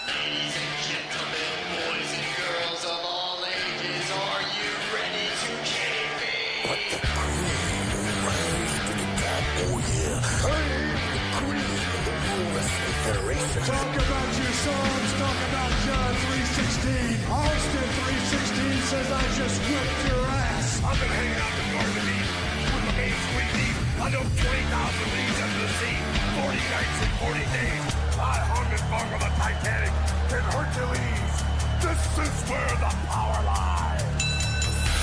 Ladies and gentlemen, boys and girls of all ages, are you ready to kayfabe? Put the queen rise to the top, oh yeah. I am the queen of the World Wrestling Federation. Talk about your songs, talk about John 316. Austin 316 says I just whipped your ass. I've been hanging out in Garden Eve with my main sweet deep. I know 20,000 leagues under the sea, 40 nights and 40 days. I hung and bung on the Titanic in Hercules. This is where the power lies.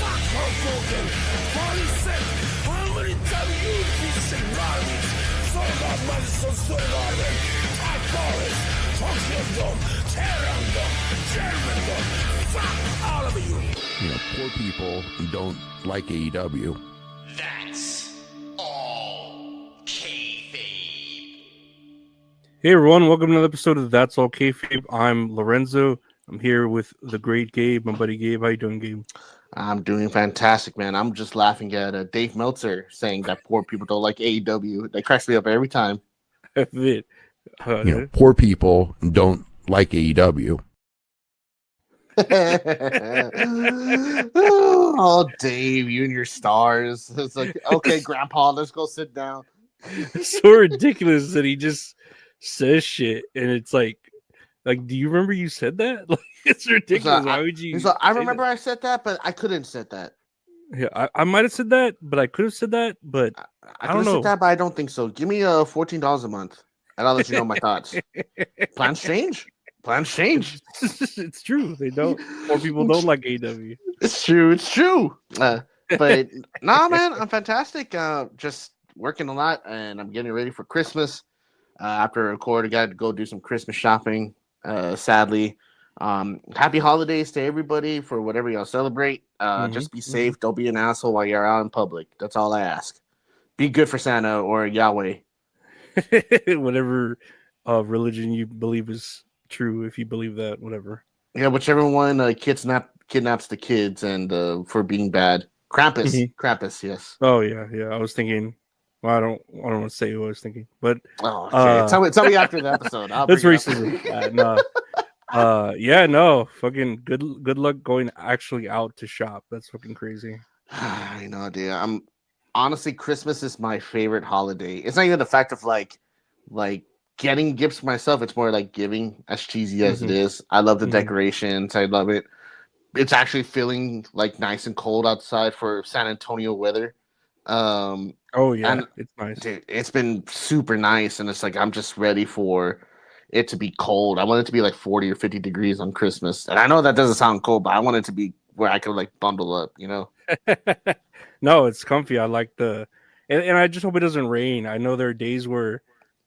Fuck Hoboken, 46. How many times you decent garbage? Son of a Madison Square Garden, Ty Forest, Function Dome, Terran Dome, German Dome. Fuck all of you. You know, poor people who don't like AEW. That's all kayfabe. Hey everyone, welcome to another episode of That's All Kayfabe. I'm Lorenzo. I'm here with the great Gabe, my buddy Gabe. How you doing, Gabe? I'm doing fantastic, man. I'm just laughing at Dave Meltzer saying that poor people don't like AEW. That cracks me up every time. You Poor people don't like AEW. Oh, Dave, you and your stars. It's like, okay, Grandpa, let's go sit down. It's so ridiculous that he just says shit, and it's like, do you remember you said that? Like, it's ridiculous. Why would you? I remember I said that, but I couldn't said that. Yeah, I might have said that, but I could have said that, but I don't could have know. said that, but I don't think so. Give me $14 a month, and I'll let you know my thoughts. Plans change. Plans change. It's true. They don't. More people don't like AEW. It's true. It's true. But nah, man, I'm fantastic. Just working a lot, and I'm getting ready for Christmas. After I record, I got to go do some Christmas shopping. Sadly, happy holidays to everybody for whatever y'all celebrate. Just be safe. Don't be an asshole while you're out in public. That's all I ask. Be good for Santa or Yahweh. Whatever religion you believe is true, if you believe that, whatever. Yeah, whichever one kidnaps the kids and for being bad. Krampus. Krampus, yes. Oh yeah. I was thinking. Well, I don't want to say what I was thinking, but Okay. Tell me after the episode. That's racism. No. Fucking good luck going actually out to shop. That's fucking crazy. I know, dude. Honestly, Christmas is my favorite holiday. It's not even the fact of like getting gifts for myself. It's more like giving, as cheesy as it is. I love the decorations. I love it. It's actually feeling like nice and cold outside for San Antonio weather. It's nice. Dude, it's been super nice, and it's like I'm just ready for it to be cold. I want it to be like 40 or 50 degrees on Christmas. And I know that doesn't sound cold, but I want it to be where I could like bundle up, you know? No, it's comfy. I like and I just hope it doesn't rain. I know there are days where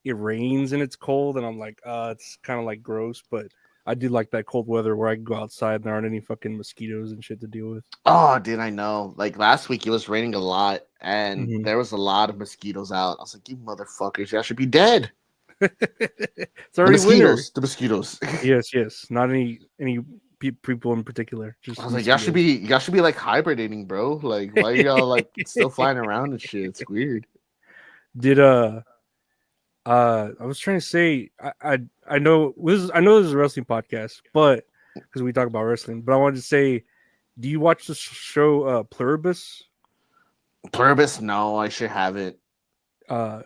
it rains and it's cold, and I'm like, it's kind of like gross, but I do like that cold weather where I can go outside and there aren't any fucking mosquitoes and shit to deal with. Oh, dude, I know. Like last week, it was raining a lot, and there was a lot of mosquitoes out. I was like, you motherfuckers, y'all should be dead. It's already winter. The mosquitoes. Yes. Not any people in particular. Just I was like, y'all should be like hibernating, bro. Like, why are y'all like still flying around and shit? It's weird. I was trying to say, I know this is a wrestling podcast, but because we talk about wrestling, but I wanted to say, do you watch the show Pluribus? Pluribus? No, I should have it.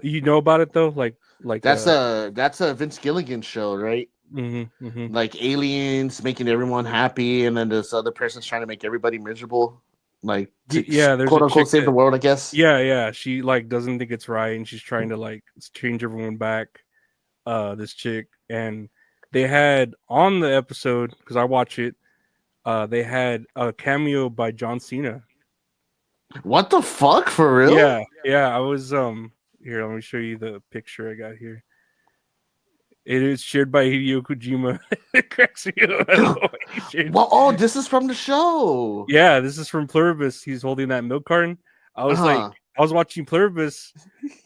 You know about it though, like that's a Vince Gilligan show, right? Like aliens making everyone happy, and then this other person's trying to make everybody miserable. Like, there's quote unquote save the world, I guess. Yeah. She like doesn't think it's right, and she's trying to like change everyone back. This chick, and they had on the episode, because I watch it. They had a cameo by John Cena. What the fuck, for real? Yeah. I was here. Let me show you the picture I got here. It is shared by Hideo Kojima. It cracks me up. Well, this is from the show. Yeah, this is from Pluribus. He's holding that milk carton. I was like, I was watching Pluribus,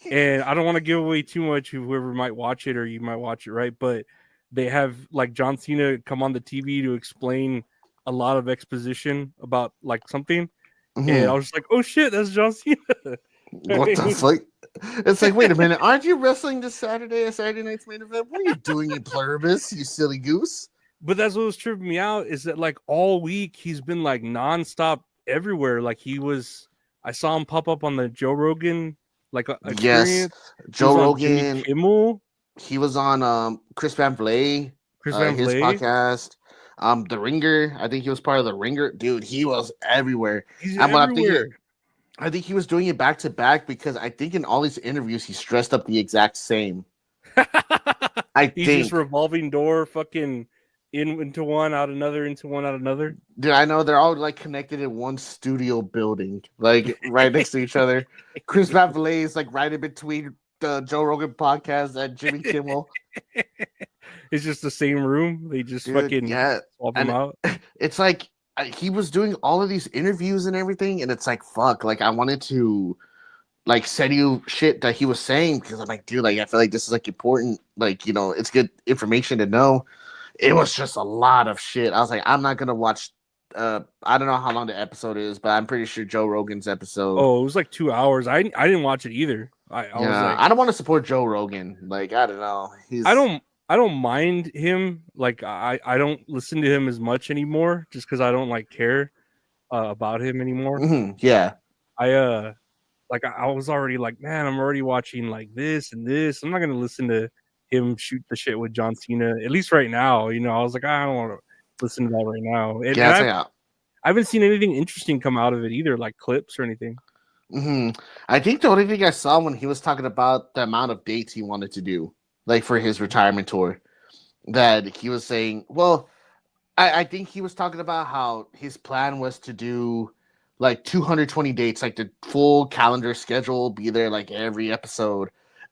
and I don't want to give away too much of whoever might watch it, or you might watch it, right? But they have like John Cena come on the TV to explain a lot of exposition about like something. And I was just like, oh shit, that's John Cena. What the fuck? It's like, wait a minute, aren't you wrestling this Saturday, a Saturday night's main event? What are you doing in Pluribus, you silly goose? But that's what was tripping me out is that like all week he's been like nonstop everywhere. Like I saw him pop up on the Joe Rogan Yes, experience. He was Joe on Jimmy Rogan. Kimmel, He was on Chris Van Vliet, Chris Van his Vliet. podcast. The Ringer. I think he was part of the Ringer. Dude, he was everywhere. He's And what I'm thinking, everywhere. I think he was doing it back to back because I think in all these interviews he's dressed up the exact same. I He's think. just revolving door, fucking into one, out another, into one, out another. Dude, I know they're all like connected in one studio building, like right next to each other. Chris Van Vliet is like right in between the Joe Rogan podcast and Jimmy Kimmel. It's just the same room. They just Dude, fucking yeah. swap And them out. It's like he was doing all of these interviews and everything, and it's like fuck. Like I wanted to like send you shit that he was saying because I'm like, dude, like I feel like this is like important. Like it's good information to know. It was just a lot of shit. I was like, I'm not gonna watch. I don't know how long the episode is, but I'm pretty sure Joe Rogan's episode. Oh, it was like 2 hours. I didn't watch it either. I was like, I don't want to support Joe Rogan. Like I don't know. I don't mind him. Like I don't listen to him as much anymore, just because I don't like care about him anymore. Yeah. I was already like, man, I'm already watching like this and this. I'm not gonna listen to him shoot the shit with John Cena, at least right now. I was like, I don't want to listen to that right now. And I haven't seen anything interesting come out of it either, like clips or anything. I think the only thing I saw when he was talking about the amount of dates he wanted to do, like for his retirement tour, that he was saying, well, I think he was talking about how his plan was to do like 220 dates, like the full calendar schedule, be there like every episode,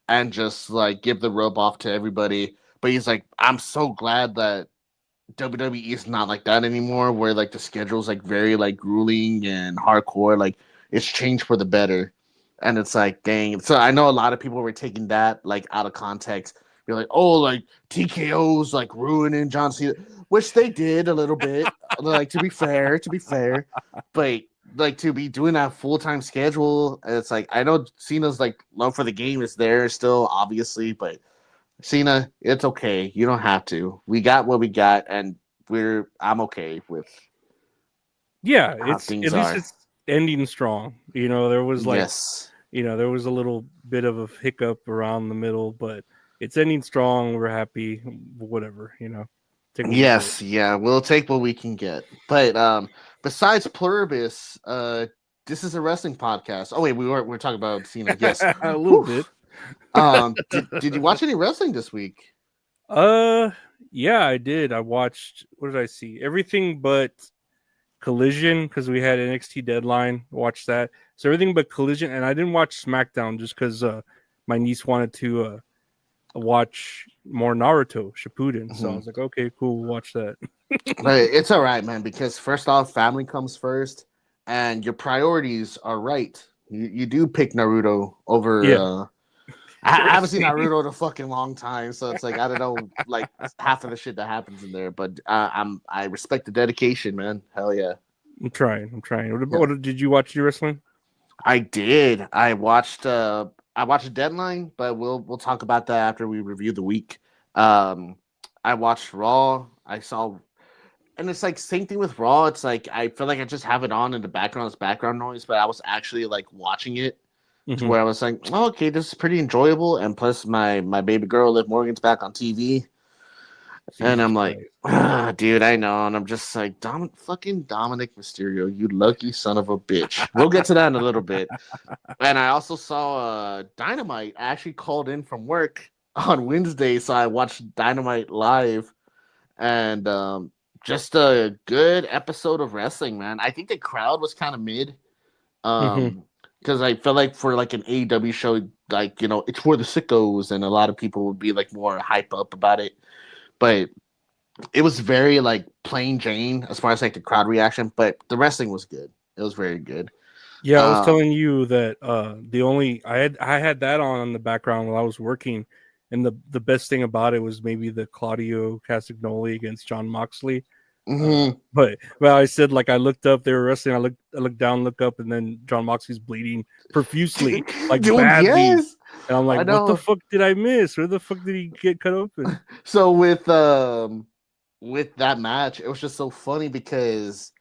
and just like give the rope off to everybody. But he's like, I'm so glad that WWE is not like that anymore, where like the schedule's like very like grueling and hardcore. Like it's changed for the better. And it's like, dang. So I know a lot of people were taking that like out of context. You're like, oh, like TKO's like ruining John Cena, which they did a little bit. Like to be fair, but like to be doing that full-time schedule, it's like I know Cena's like love for the game is there still, obviously, but Cena, it's okay. You don't have to. We got what we got, and I'm okay with. Yeah, how it's things at least are. it's ending strong. There was like Yes. there was a little bit of a hiccup around the middle, but it's ending strong. We're happy. Whatever. Take what we Yes, get. yeah, we'll take what we can get. But besides Pluribus, this is a wrestling podcast. Oh wait, we're talking about Cena. Yes, A little bit. Did you watch any wrestling this week? Yeah, I did. I watched. What did I see? Everything but Collision, because we had NXT Deadline. Watched that. So everything but Collision, and I didn't watch SmackDown just because my niece wanted to watch more Naruto Shippuden. So I was like, okay, cool, we'll watch that. But it's all right, man, because first off, family comes first, and your priorities are right. You do pick Naruto over. Yeah. I haven't seen Naruto in a fucking long time, so it's like I don't know, like half of the shit that happens in there. But I respect the dedication, man. Hell yeah. I'm trying. What did you watch your wrestling? I did. I watched Deadline, but we'll talk about that after we review the week. I watched Raw. I saw, and it's like same thing with Raw. It's like I feel like I just have it on in the background as background noise, but I was actually like watching it to where I was like, oh, okay, this is pretty enjoyable. And plus, my baby girl Liv Morgan's back on TV. And I'm like, dude, I know. And I'm just like, fucking Dominic Mysterio, you lucky son of a bitch. We'll get to that in a little bit. And I also saw Dynamite. I actually called in from work on Wednesday, so I watched Dynamite live. And just a good episode of wrestling, man. I think the crowd was kind of mid. Because I felt like for like an AEW show, like, it's for the sickos, and a lot of people would be like more hype up about it. But it was very like plain Jane as far as like the crowd reaction, but the wrestling was good. It was very good. Yeah, I was telling you that I had that on in the background while I was working, and the best thing about it was maybe the Claudio Castagnoli against John Moxley. But I said, like, I looked up, they were wrestling. I looked down, look up, and then John Moxley's bleeding profusely, like badly. Yes. And I'm like, what the fuck did I miss? Where the fuck did he get cut open? So with with that match, it was just so funny because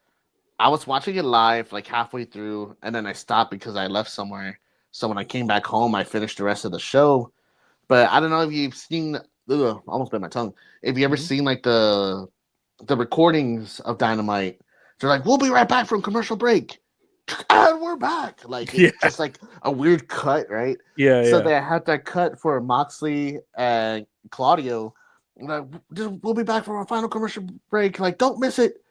I was watching it live like halfway through, and then I stopped because I left somewhere. So when I came back home, I finished the rest of the show. But I don't know if you've seen, almost bit my tongue. If you ever seen like the recordings of Dynamite, they're like, "We'll be right back from commercial break," and we're back. Like it's just like a weird cut, right? Yeah, So yeah. they had that cut for Moxley and Claudio. Like, we'll be back from our final commercial break. Like, don't miss it.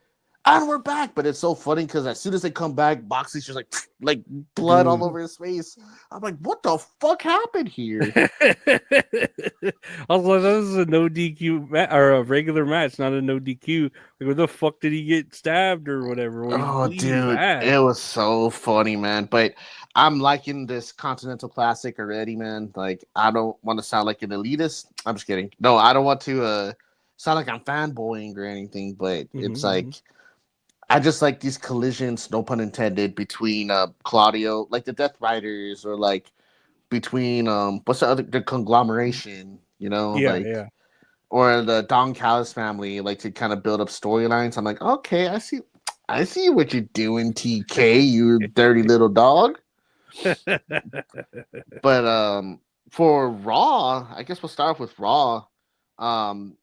And we're back. But it's so funny because as soon as they come back, Moxley's just like blood all over his face. I'm like, what the fuck happened here? I was like, this is a no DQ or a regular match, not a no DQ. Like, where the fuck did he get stabbed or whatever? When he's bleeding bad. It was so funny, man. But I'm liking this Continental Classic already, man. Like, I don't want to sound like an elitist. I'm just kidding. No, I don't want to sound like I'm fanboying or anything, but it's like, I just like these collisions, no pun intended, between Claudio, like the Death Riders, or like between what's the conglomeration, Yeah. Or the Don Callis family, like to kind of build up storylines. I'm like, okay, I see what you're doing, TK, you dirty little dog. But for Raw, I guess we'll start off with Raw.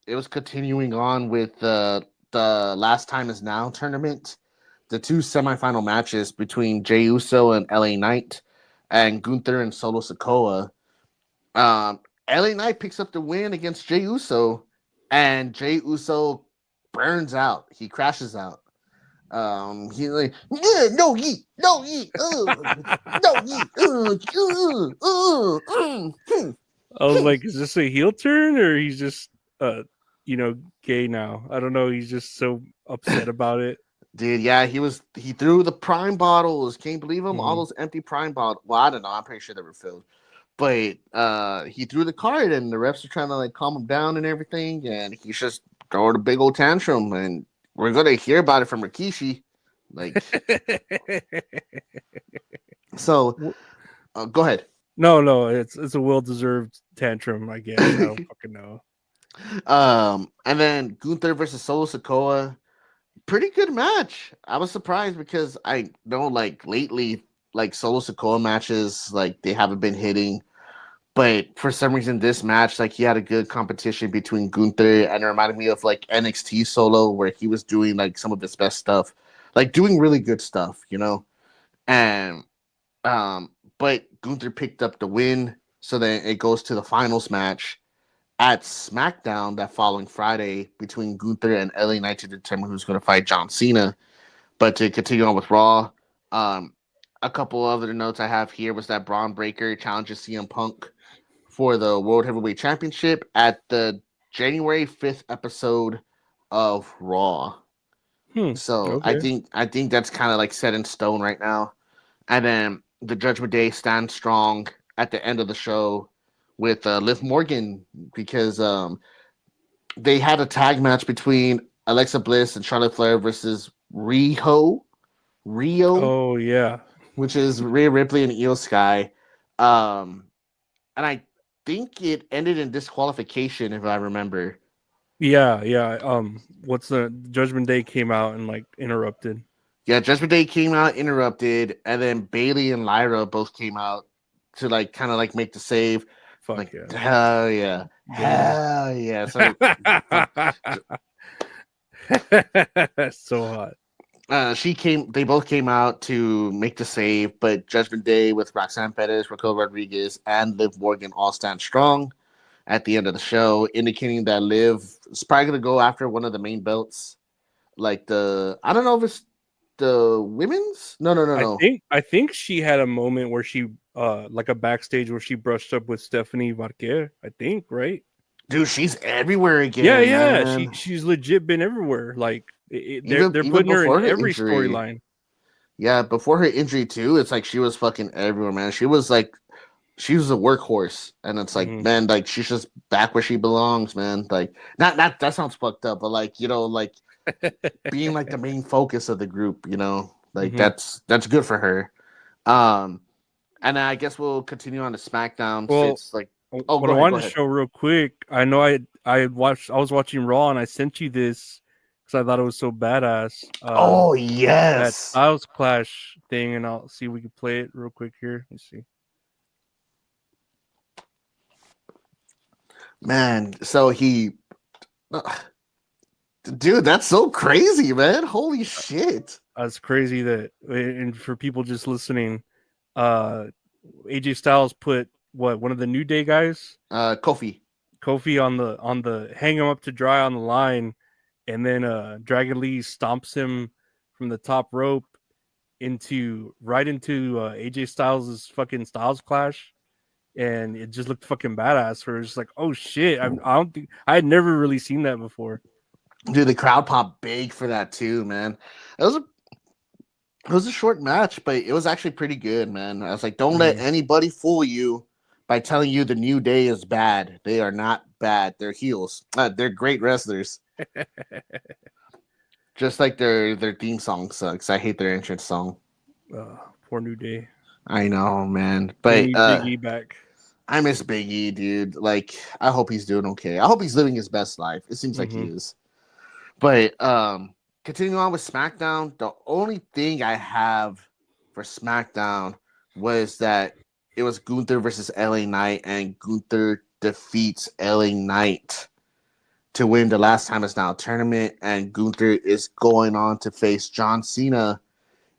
It was continuing on with the Last Time Is Now tournament, the two semifinal matches between Jey Uso and LA Knight, and Gunther and Solo Sikoa. LA Knight picks up the win against Jey Uso, and Jey Uso burns out. He crashes out. He's like, no yeet, no yeet, no yeet. I was like, is this a heel turn or he's just gay now? I don't know. He's just so upset about it. Dude, yeah, he threw the prime bottles. Can't you believe him? All those empty prime bottles. Well, I don't know. I'm pretty sure they were filled. But he threw the card, and the refs are trying to like calm him down and everything, and he's just throwing a big old tantrum, and we're gonna hear about it from Rikishi. Like, so go ahead. No, it's a well-deserved tantrum, I guess. I don't fucking know. And then Gunther versus Solo Sikoa, pretty good match. I was surprised because I know like lately, like Solo Sikoa matches, like they haven't been hitting. But for some reason, this match, like he had a good competition between Gunther, and it reminded me of like NXT Solo, where he was doing like some of his best stuff, like doing really good stuff, And but Gunther picked up the win, so then it goes to the finals match at SmackDown that following Friday between Gunther and LA Knight to determine who's going to fight John Cena. But to continue on with Raw, a couple other notes I have here was that Braun Breaker challenges CM Punk for the World Heavyweight Championship at the January 5th episode of Raw. So okay. I think that's kind of like set in stone right now. And then the Judgment Day stands strong at the end of the show with Liv Morgan, because they had a tag match between Alexa Bliss and Charlotte Flair versus Rio. Oh yeah, which is Rhea Ripley and Io Sky. And I think it ended in disqualification, if I remember. Yeah. What's the Judgment Day came out and like interrupted? Yeah, Judgment Day came out, interrupted, and then Bayley and Lyra both came out to like kind of like make the save. Fuck like, yeah. Hell yeah. Hell yeah. So so hot. They both came out to make the save, but Judgment Day with Roxanne Perez, Raquel Rodriguez, and Liv Morgan all stand strong at the end of the show, indicating that Liv is probably going to go after one of the main belts. Like I don't know if it's the women's. No. I think she had a moment where she like a backstage where she brushed up with Stephanie Barquer. I think, right? Dude, she's everywhere again. Yeah. Man. She's legit been everywhere. Like they're putting her in every storyline. Yeah, before her injury too, it's like she was fucking everywhere, man. She was a workhorse, and it's like, man, like she's just back where she belongs, man. Like, not that sounds fucked up, but like, like being like the main focus of the group, like that's good for her. And I guess we'll continue on to SmackDown. Well, it's like, Oh, What I go ahead. Go wanted to ahead. show real quick, I know I was watching Raw and I sent you this because I thought it was so badass. Oh That yes, Styles Clash thing, and I'll see if we can play it real quick here. Let's see. man. So he, dude, that's so crazy, man. Holy shit. It's crazy that, and for people just listening, AJ Styles put one of the New Day guys, Kofi. Kofi, on the hang him up to dry on the line, and then Dragon Lee stomps him from the top rope right into AJ Styles' fucking Styles Clash, and it just looked fucking badass. Where it's just like, oh shit, I don't think I had never really seen that before. Dude, the crowd popped big for that too, man. It was a short match, but it was actually pretty good, man. I was like, don't let anybody fool you by telling you the New Day is bad. They are not bad. They're heels. They're great wrestlers. Just like their theme song sucks. I hate their entrance song. Poor New Day. I know, man. They But need Big E back. I miss Big E, dude. Like, I hope he's doing okay. I hope he's living his best life. It seems like he is. But continuing on with SmackDown, the only thing I have for SmackDown was that it was Gunther versus LA Knight, and Gunther defeats LA Knight to win the Last Time Is Now tournament, and Gunther is going on to face John Cena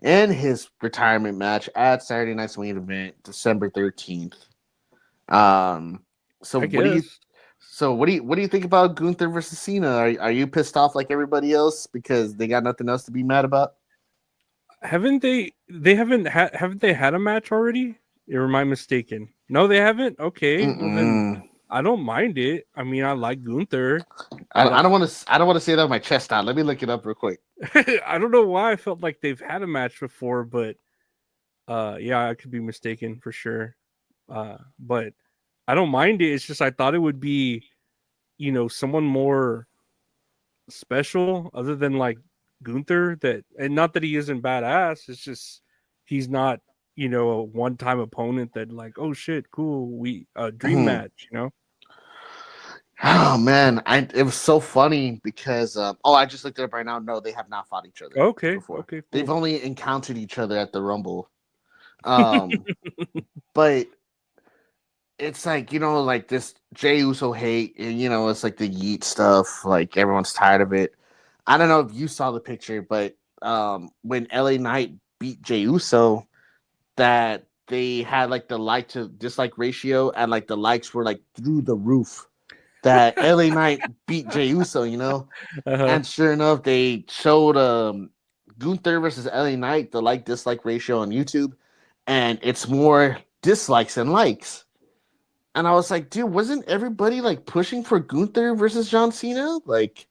in his retirement match at Saturday Night's main event, December 13th. So what do you think about Gunther versus Cena? Are you pissed off like everybody else because they got nothing else to be mad about? Haven't they had a match already? Or am I mistaken? No, they haven't. Okay, well then I don't mind it. I mean, I like Gunther. I don't want to say that with my chest out. Let me look it up real quick. I don't know why I felt like they've had a match before, but yeah, I could be mistaken for sure. But I don't mind it. It's just I thought it would be, someone more special other than like Gunther. And not that he isn't badass. It's just he's not, a one-time opponent that like, oh shit, cool, we dream match, Oh man, it was so funny because I just looked it up right now. No, they have not fought each other. Okay, before. Okay, cool. They've only encountered each other at the Rumble. But it's like, like this Jey Uso hate, and it's like the Yeet stuff. Like everyone's tired of it. I don't know if you saw the picture, but when LA Knight beat Jey Uso, that they had like the like to dislike ratio, and like the likes were like through the roof. That LA Knight beat Jey Uso, and sure enough, they showed Gunther versus LA Knight, the like dislike ratio on YouTube, and it's more dislikes than likes. And I was like, dude, wasn't everybody like pushing for Gunther versus John Cena like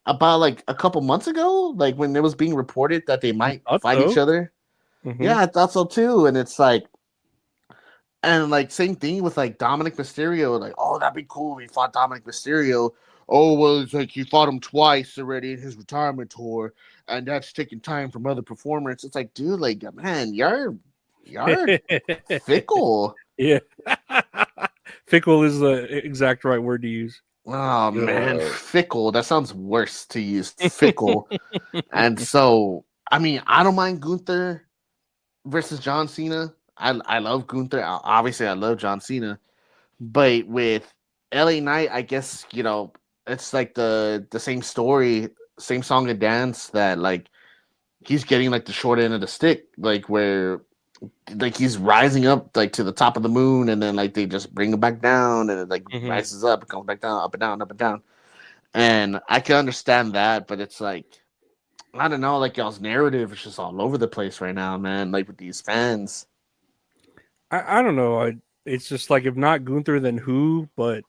about like a couple months ago, like when it was being reported that they might fight each other? Yeah, I thought so too. And it's like, and like same thing with like Dominic Mysterio, like, oh, that'd be cool if he fought Dominic Mysterio. Oh, well, it's like he fought him twice already in his retirement tour, and that's taking time from other performers. It's like, dude, like, man, you're fickle. Yeah. Fickle is the exact right word to use. Oh man, fickle. That sounds worse to use. Fickle. And so, I mean, I don't mind Gunther versus John Cena. I love Gunther. Obviously, I love John Cena. But with LA Knight, I guess, it's like the same story, same song and dance, that like he's getting like the short end of the stick, like where like he's rising up like to the top of the moon, and then like they just bring him back down, and it like rises up and comes back down, up and down, up and down. And I can understand that, but it's like, I don't know, like y'all's narrative is just all over the place right now, man. Like with these fans. I don't know. It's just like, if not Gunther, then who? But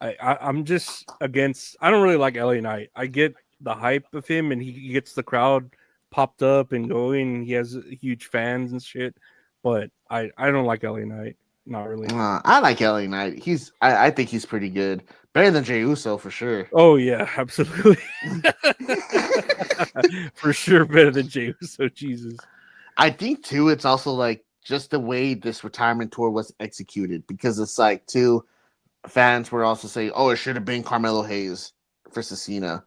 I'm just against. I don't really like LA Knight. I get the hype of him, and he gets the crowd popped up and going. He has huge fans and shit. But I don't like LA Knight. Not really. I like LA Knight. I think he's pretty good. Better than Jey Uso for sure. Oh yeah, absolutely. For sure, better than Jey Uso. Jesus. I think too, it's also like just the way this retirement tour was executed, because it's like too, fans were also saying, "Oh, it should have been Carmelo Hayes versus Cena.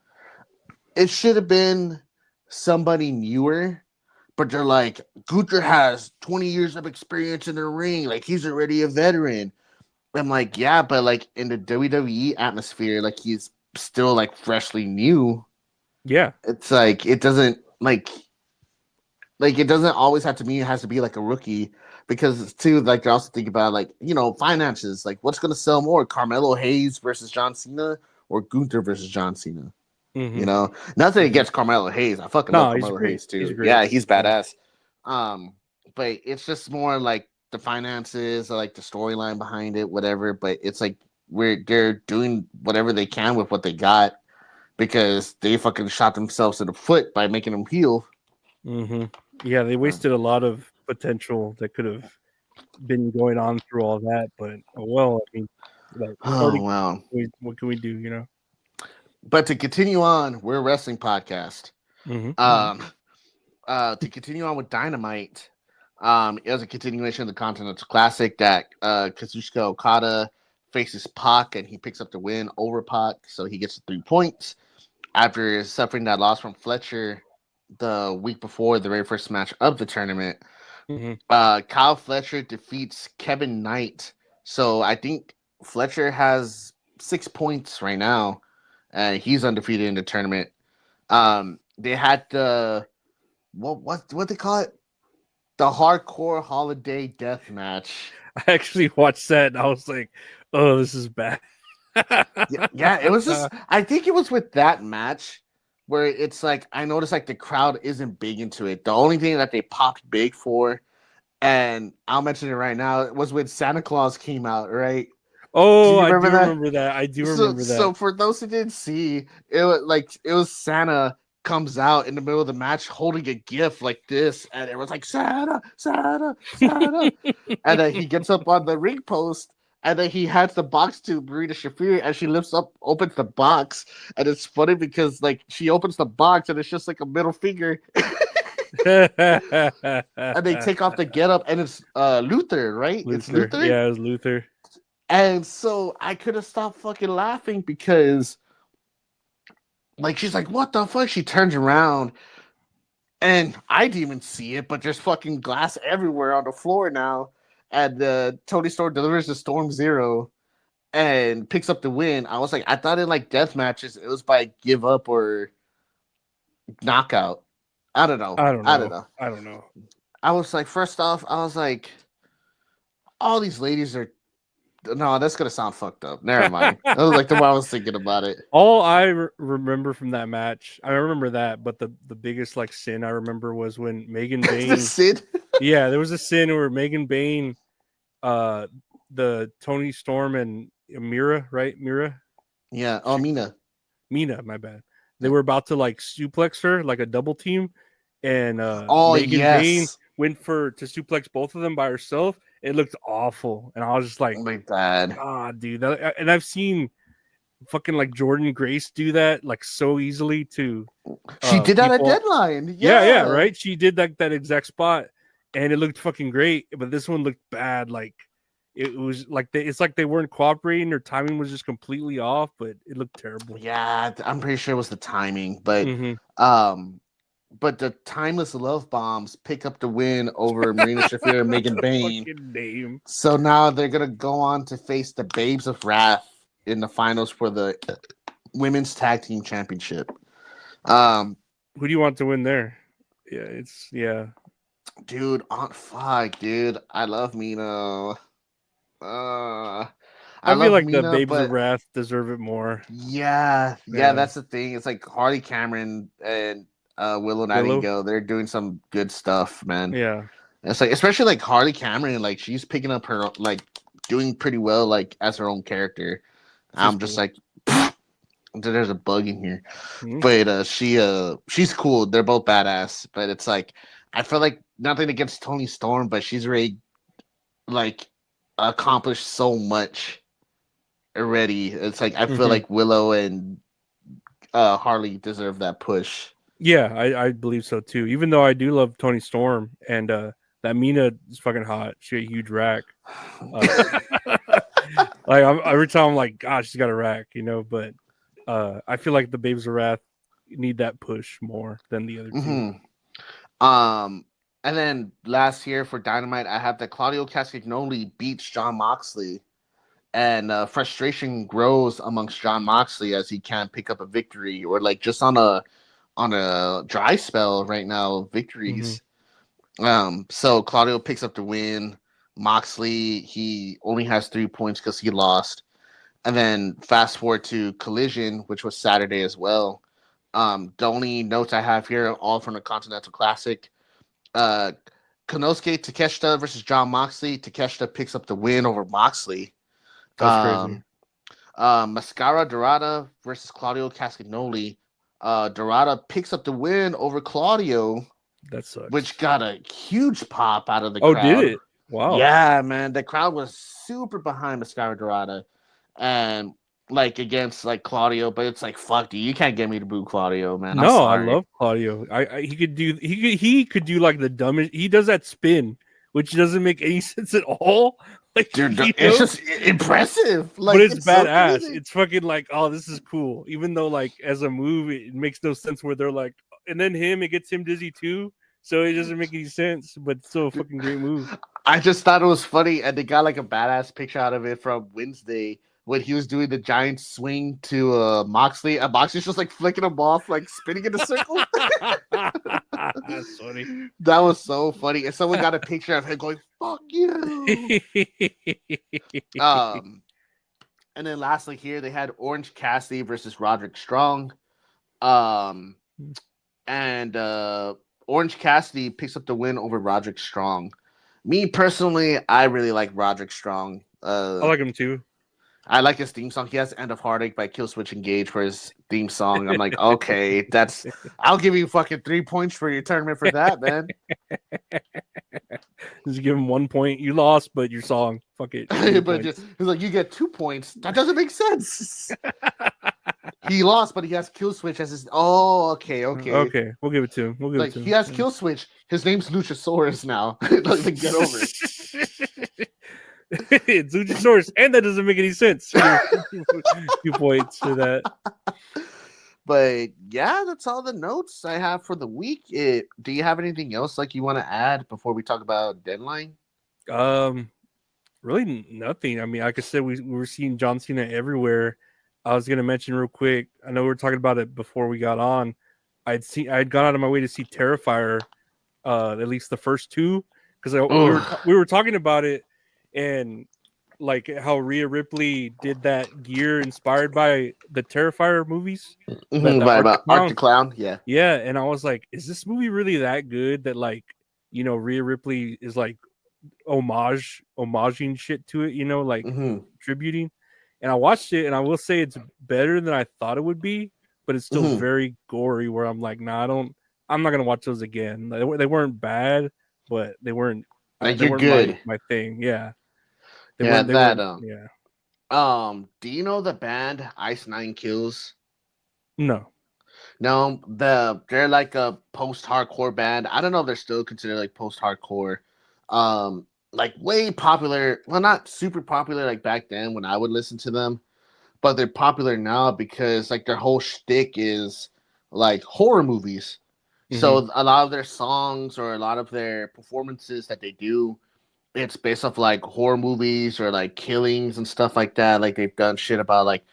It should have been somebody newer." But they're like, Gunther has 20 years of experience in the ring. Like, he's already a veteran. I'm like, yeah, but like in the WWE atmosphere, like he's still like freshly new. Yeah. It's like it doesn't like it doesn't always have to mean it has to be like a rookie, because too, like, I also think about, like, finances, like what's gonna sell more, Carmelo Hayes versus John Cena or Gunther versus John Cena. Nothing against Carmelo Hayes. I fucking love he's Carmelo great. Hayes too. He's great. Yeah, he's badass. But it's just more like the finances, or like the storyline behind it, whatever. But it's like they're doing whatever they can with what they got, because they fucking shot themselves in the foot by making them heel. Yeah, they wasted a lot of potential that could have been going on through all that. But I mean, like, wow. what can we do? But to continue on, we're a wrestling podcast. To continue on with Dynamite, it was a continuation of the Continental Classic that Kazuchika Okada faces Pac, and he picks up the win over Pac, so he gets 3 points after suffering that loss from Fletcher the week before the very first match of the tournament. Kyle Fletcher defeats Kevin Knight, so I think Fletcher has 6 points right now, and he's undefeated in the tournament. They had the what they call it, the Hardcore Holiday Death Match. I actually watched that and I was like, oh, this is bad. yeah, it was just, I think it was with that match where it's like, I noticed like the crowd isn't big into it. The only thing that they popped big for, and I'll mention it right now, was when Santa Claus came out, right? Oh, I do remember that. I do remember that. So for those who didn't see, it was Santa comes out in the middle of the match holding a gift like this, and it was like Santa, Santa, Santa. And then he gets up on the ring post, and then he hands the box to Marina Shafir, and she opens the box, and it's funny because like she opens the box and it's just like a middle finger. And they take off the getup, and it's Luther, right? It's Luther. Yeah, it was Luther. And so I couldn't stop fucking laughing because, like, she's like, what the fuck? She turns around, and I didn't even see it, but there's fucking glass everywhere on the floor now. And Tony Storm delivers the Storm Zero and picks up the win. I was like, I thought in like death matches, it was by give up or knockout. I don't know. I don't know. I was like, first off, I was like, all these ladies are. No, that's gonna sound fucked up. Never mind. That was like the way I was thinking about it. All I remember from that match, I remember that, but the biggest like sin I remember was when Megan Bain. The sin? Yeah, there was a sin where Megan Bain, the Tony Storm and Mira, right? Mira. Yeah. Oh, Mina. My bad. They were about to like suplex her, like a double team, and Megan Bain went to suplex both of them by herself. It looked awful, and I was just like, "Oh my god, dude!" And I've seen fucking like Jordan Grace do that like so easily to. She did that at Deadline. Yeah, right. She did that exact spot, and it looked fucking great. But this one looked bad. Like it was like it's like they weren't cooperating. Their timing was just completely off. But it looked terrible. Yeah, I'm pretty sure it was the timing, but But the Timeless Love Bombs pick up the win over Marina Shafir and Megan Bain. So now they're going to go on to face the Babes of Wrath in the finals for the Women's Tag Team Championship. Who do you want to win there? Yeah. Dude, fuck, dude. I love Mina. I feel like Mina, the Babes of Wrath deserve it more. Yeah, that's the thing. It's like Harley Cameron and Willow Nightingale, they're doing some good stuff, man. Yeah, it's like, especially like Harley Cameron, like she's picking up her, like doing pretty well, like as her own character. I'm just like, there's a bug in here, but she's cool. They're both badass, but it's like I feel like nothing against Toni Storm, but she's already like accomplished so much already. It's like I feel like Willow and Harley deserve that push. Yeah, I believe so too. Even though I do love Toni Storm, and that Mina is fucking hot. She a huge rack. Like every time I'm like, gosh, she's got a rack, you know. But I feel like the Babes of Wrath need that push more than the other two. Mm-hmm. And then last year for Dynamite, I have that Claudio Castagnoli beats Jon Moxley, and frustration grows amongst Jon Moxley as he can't pick up a victory, or like just on a dry spell right now of victories. So Claudio picks up the win. Moxley, he only has 3 points because he lost. And then fast forward to Collision, which was Saturday as well. The only notes I have here are all from the Continental Classic. Konosuke Takeshita versus Jon Moxley. Takeshita picks up the win over Moxley. That's crazy. Mascara Dorada versus Claudio Castagnoli. Dorada picks up the win over Claudio. That sucks. Which got a huge pop out of the crowd. Oh, did it? Wow. Yeah, man. The crowd was super behind Mascara Dorada. And like against like Claudio, but it's like, fuck, dude, you can't get me to boo Claudio, man. No, I love Claudio. He could do like the dumbest. He does that spin, which doesn't make any sense at all. Like, dude, it's just impressive. Like, but it's badass. So it's fucking like, oh, this is cool. Even though like as a move, it makes no sense where they're like, and then it gets him dizzy too. So it doesn't make any sense, but it's still a fucking great move. I just thought it was funny, and they got like a badass picture out of it from Wednesday when he was doing the giant swing to Moxley, and Moxley's just like flicking him off, like spinning in a circle. That's funny. That was so funny. And someone got a picture of him going, fuck you. And then lastly here, they had Orange Cassidy versus Roderick Strong. And Orange Cassidy picks up the win over Roderick Strong. Me personally, I really like Roderick Strong. I like him too. I like his theme song. He has "End of Heartache" by Killswitch Engage for his theme song. I'm like, okay, I'll give you fucking 3 points for your tournament for that, man. Just give him 1 point. You lost, but your song, fuck it. But he's like, you get 2 points. That doesn't make sense. He lost, but he has Killswitch as his. Oh, okay. We'll give it to him. He has Killswitch. His name's Luchasaurus now. Like, get over it. It's Luchasaurus, and that doesn't make any sense. 2 points for that. But yeah, that's all the notes I have for the week. Do you have anything else like you want to add before we talk about Deadline? Really nothing. I mean, like I said, we were seeing John Cena everywhere. I was gonna mention real quick. I know we were talking about it before we got on. I'd gone out of my way to see Terrifier, at least the first two, because we were talking about it. And like how Rhea Ripley did that gear inspired by the Terrifier movies. By Art the Clown. Yeah. Yeah. And I was like, is this movie really that good that like, you know, Rhea Ripley is like homaging shit to it, you know, like tributing. And I watched it and I will say it's better than I thought it would be, but it's still very gory where I'm like, nah, I'm not going to watch those again. They weren't bad, but they weren't. Like, you're good. My thing. Yeah. Do you know the band Ice Nine Kills? No, they're like a post-hardcore band. I don't know if they're still considered like post-hardcore. Like way popular. Well, not super popular like back then when I would listen to them, but they're popular now because like their whole shtick is like horror movies. So a lot of their songs or a lot of their performances that they do, it's based off like horror movies or like killings and stuff like that. Like they've done shit about like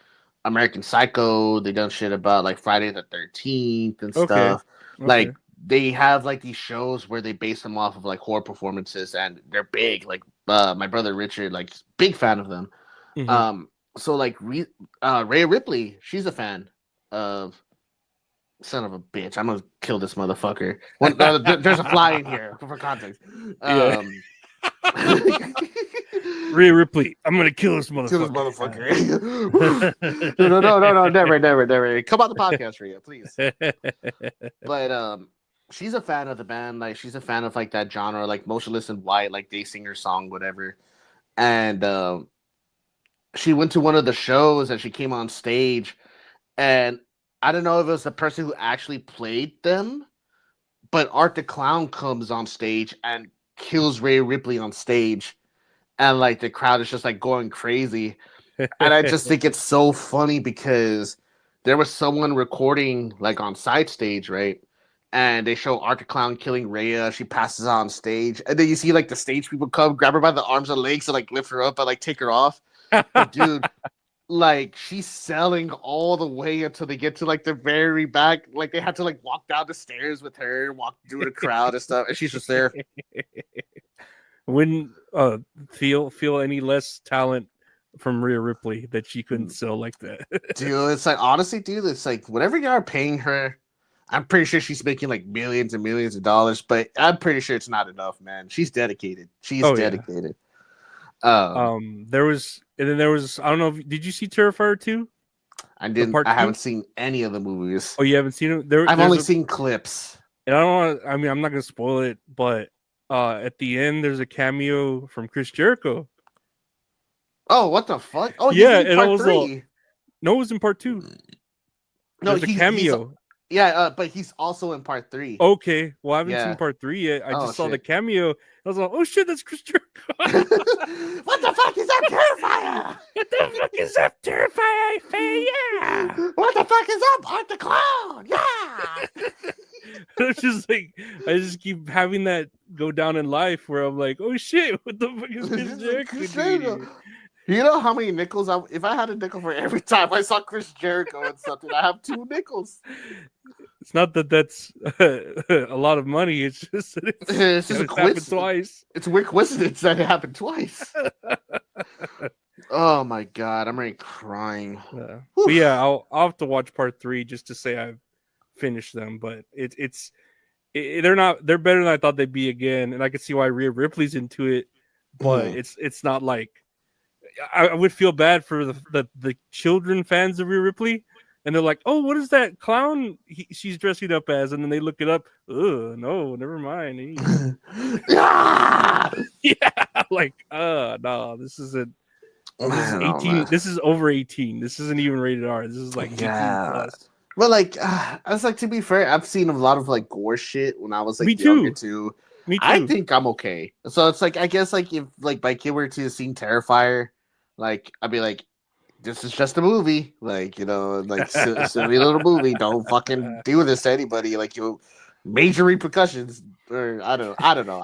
American Psycho. They've done shit about like Friday the 13th and stuff. Like they have like these shows where they base them off of like horror performances, and they're big. Like my brother Richard, like big fan of them. So like Rhea Ripley, she's a fan of. Son of a bitch! I'm gonna kill this motherfucker. There's a fly in here for context. Rhea Ripley, I'm gonna kill this motherfucker. No, never. Come on the podcast, Rhea, please. But she's a fan of the band. Like she's a fan of like that genre, like Motionless in White, like they sing her song, whatever. And she went to one of the shows and she came on stage, and I don't know if it was the person who actually played them, but Art the Clown comes on stage and kills Rhea Ripley on stage. and like the crowd is just like going crazy. And I just think it's so funny because there was someone recording like on side stage, right? And they show Arthur Clown killing Rhea. She passes on stage, and then you see like the stage people come, grab her by the arms and legs, and like lift her up and like take her off. But dude, like she's selling all the way until they get to like the very back. Like they had to like walk down the stairs with her, walk through the crowd and stuff, and she's just there. Wouldn't feel any less talent from Rhea Ripley that she couldn't sell like that. Dude, it's like honestly, dude, it's like whatever you are paying her, I'm pretty sure she's making like millions and millions of dollars, but I'm pretty sure it's not enough, man. She's dedicated. She's dedicated. Yeah. There was I don't know did you see Terrifier 2? I haven't seen any of the movies. Oh, you haven't seen them? I've only seen clips. And I'm not gonna spoil it, but at the end there's a cameo from Chris Jericho. Oh, what the fuck? Oh, yeah, and part 3. No, it was in part 2. No, there's a cameo. But he's also in part 3. Okay, well, I haven't seen part 3 yet. I just saw the cameo. I was like, oh shit, that's Chris Jericho. What the fuck is that Terrifier? What the fuck is that Terrifier? Yeah. What the fuck is up, Art the Clown? Yeah. It's just like I just keep having that go down in life where I'm like, oh shit, what the fuck is Chris Jericho? You know how many nickels if I had a nickel for every time I saw Chris Jericho and something, I have 2 nickels. It's not that that's a lot of money. It's just that it's just a coincidence. Twice. It's a weird coincidence that it happened twice. Oh my god, I'm already crying. But yeah, I'll have to watch part 3 just to say I've finished them. But they're better than I thought they'd be again, and I can see why Rhea Ripley's into it. But it's not like I would feel bad for the children fans of Rhea Ripley. And they're like, "Oh, what is that clown she's dressing up as?" And then they look it up. Oh, no, never mind. Yeah, like, no, this isn't. This is 18. This is over 18. This isn't even rated R. This is like 18 plus. But like, I was like, to be fair, I've seen a lot of like gore shit when I was like younger too. Me too. I think I'm okay. So it's like, I guess like if like my kid were to have seen Terrifier, like I'd be like, this is just a movie, like, you know, like silly little movie. Don't fucking do this to anybody. Like, you major repercussions, or I don't know.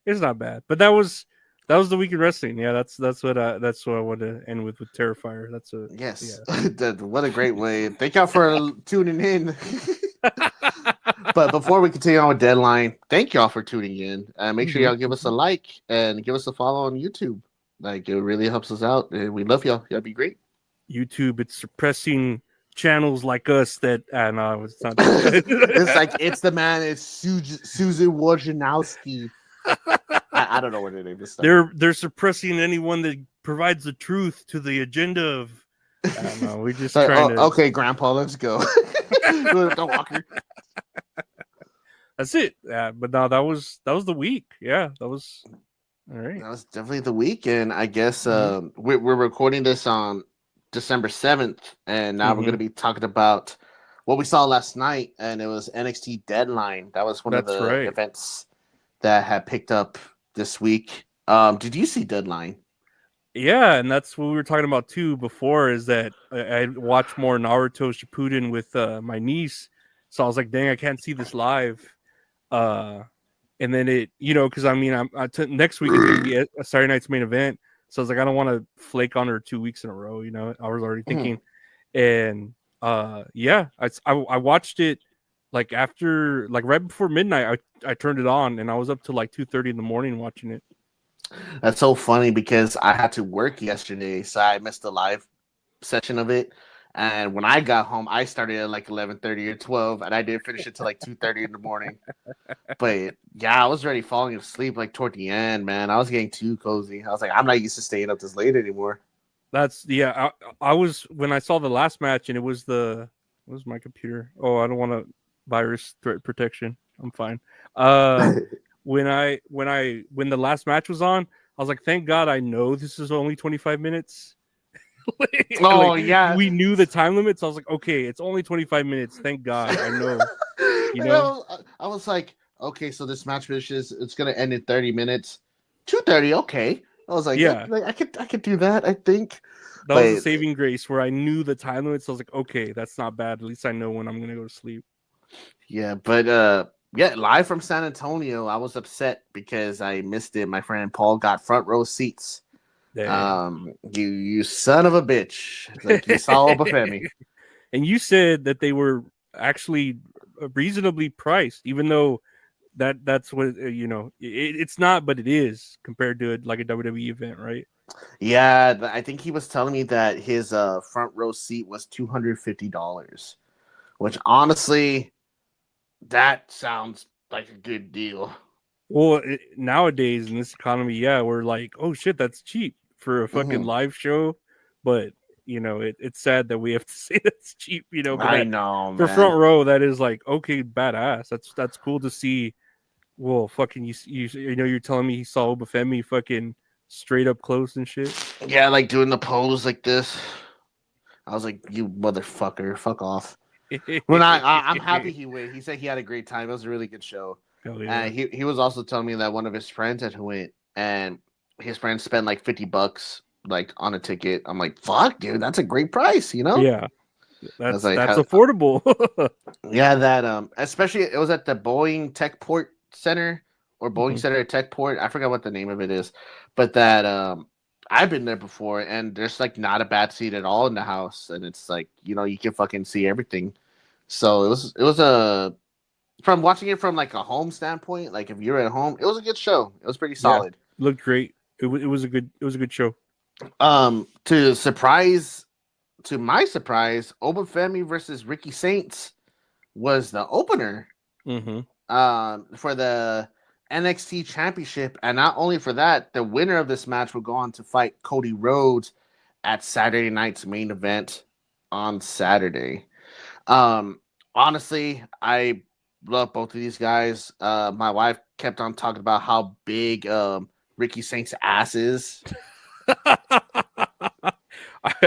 It's not bad, but that was the week in wrestling. Yeah, that's what I want to end with Terrifier. That's a yes. Yeah. What a great way. Thank y'all for tuning in. But before we continue on with Deadline, thank y'all for tuning in. Make sure y'all give us a like and give us a follow on YouTube. Like, it really helps us out, and we love y'all. That'd be great. YouTube, it's suppressing channels like us that no, it's not. It's like it's the man. It's Susan Wojnarowski. I don't know what her name is. They're suppressing anyone that provides the truth to the agenda of. I don't know. We just trying to. Okay, Grandpa, let's go. Don't walk her. That's it. Yeah, but no, that was the week. Yeah, that was. All right. That was definitely the week, and I guess we're recording this on December 7th, and now we're going to be talking about what we saw last night, and it was NXT Deadline. That was one of the events that had picked up this week. Did you see Deadline? Yeah, and that's what we were talking about too before, is that I watched more Naruto Shippuden with my niece, so I was like, dang, I can't see this live. And then it, you know, because I mean, next week is going to be a Saturday night's main event. So I was like, I don't want to flake on her 2 weeks in a row. You know, I was already thinking. And yeah, I watched it like after, like right before midnight. I turned it on and I was up to like 2:30 in the morning watching it. That's so funny because I had to work yesterday, so I missed the live session of it. And when I got home, I started at like 11:30 or 12, and I didn't finish it till like 2:30 in the morning. But yeah, I was already falling asleep like toward the end, man. I was getting too cozy. I was like, I'm not used to staying up this late anymore. That's I was when I saw the last match, and it was what was my computer? Oh, I don't want to virus threat protection. I'm fine. When the last match was on, I was like, thank God I know this is only 25 minutes. Yeah, we knew the time limit, so I was like, okay, it's only 25 minutes. Thank God, I know. You know, I was like, okay, so this match finishes. It's gonna end in 30 minutes. 230, okay. I was like, Yeah. I could do that, I think. That was a saving grace where I knew the time limit. So I was like, okay, that's not bad. At least I know when I'm gonna go to sleep. Yeah, but yeah, live from San Antonio, I was upset because I missed it. My friend Paul got front row seats. You son of a bitch! Like you saw Obafemi. And you said that they were actually reasonably priced, even though that's what it's not, but it is compared to like a WWE event, right? Yeah, I think he was telling me that his front row seat was $250, which honestly, that sounds like a good deal. Well, nowadays in this economy, yeah, we're like, oh shit, that's cheap for a fucking live show. But it's sad that we have to say that's cheap. I know, for man. front row, that is like okay, badass. That's cool to see. Well, fucking you're telling me he saw Obafemi fucking straight up close and shit. Yeah, like doing the pose like this. I was like, you motherfucker, fuck off. When I'm happy he went. He said he had a great time. It was a really good show. Hell yeah. He was also telling me that one of his friends had went, and his friend spent like $50 like on a ticket. I'm like, fuck, dude, that's a great price, Yeah, that's like, affordable. Yeah, that especially it was at the Boeing Techport Center or Boeing Center Techport. I forgot what the name of it is, but that I've been there before, and there's like not a bad seat at all in the house, and it's like you can fucking see everything. So it was a from watching it from like a home standpoint, like if you're at home, it was a good show. It was pretty solid. Yeah, looked great. It was a good show. To my surprise, Obafemi versus Ricky Saints was the opener for the NXT Championship, and not only for that, the winner of this match will go on to fight Cody Rhodes at Saturday night's main event on Saturday. Honestly, I love both of these guys. My wife kept on talking about how big Ricky Saints' ass is.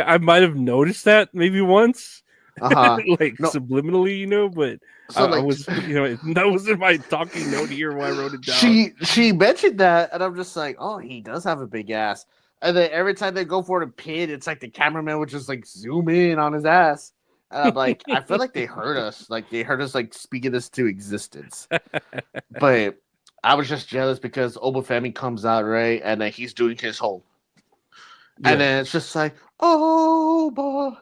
I might have noticed that maybe once, subliminally, but so I was, that was in my talking note here when I wrote it down. She mentioned that, and I'm just like, oh, he does have a big ass. And then every time they go for the pin, it's like the cameraman would just like zoom in on his ass. And I'm like, I feel like they heard us, like speaking this to existence. But I was just jealous because Obafemi comes out, right, and then he's doing his whole. Yeah. And then it's just like, Oba,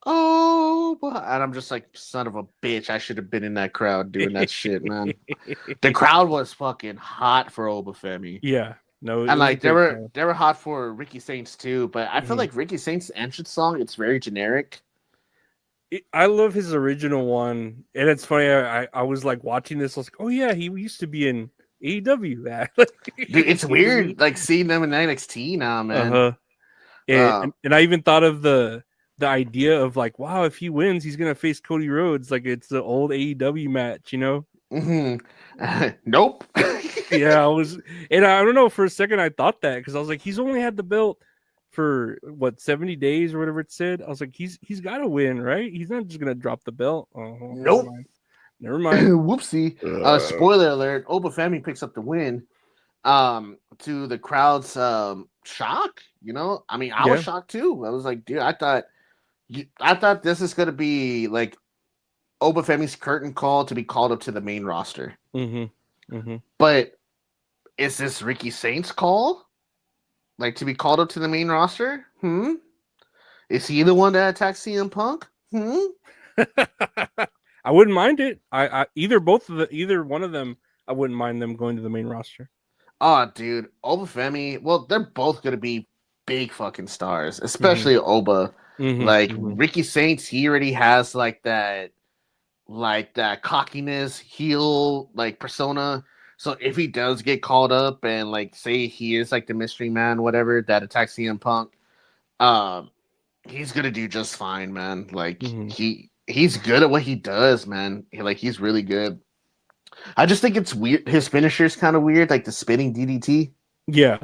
and I'm just like, son of a bitch, I should have been in that crowd doing that shit, man. The crowd was fucking hot for Obafemi. Yeah, no, and like they were hot for Ricky Saints too, but I feel like Ricky Saints' entrance song, it's very generic. I love his original one, and it's funny. I was like watching this, I was like, oh yeah, he used to be in AEW. Dude, it's weird, like seeing them in NXT now, man. And I even thought of the idea of like, wow, if he wins, he's gonna face Cody Rhodes. Like it's the old AEW match, Nope. Yeah, and I don't know, for a second I thought that because I was like, he's only had the belt for what 70 days or whatever it said. I was like, he's got to win, right? He's not just gonna drop the belt. Nope. Never mind. Whoopsie. Spoiler alert: Obafemi picks up the win. To the crowd's shock, I mean, I was shocked too. I was like, dude, I thought this is gonna be like Obafemi's curtain call to be called up to the main roster. But is this Ricky Saints' call, like to be called up to the main roster? Is he the one that attacked CM Punk? I wouldn't mind it. Either one of them, I wouldn't mind them going to the main roster. Oh, dude, Obafemi. Well, they're both gonna be big fucking stars, especially Oba. Ricky Saints, he already has like that cockiness heel like persona. So if he does get called up and like say he is like the mystery man, whatever that attacks CM Punk, he's gonna do just fine, man. Like he's good at what he does, man. He's really good. I just think it's weird. His finisher is kind of weird, like the spinning DDT. Yeah.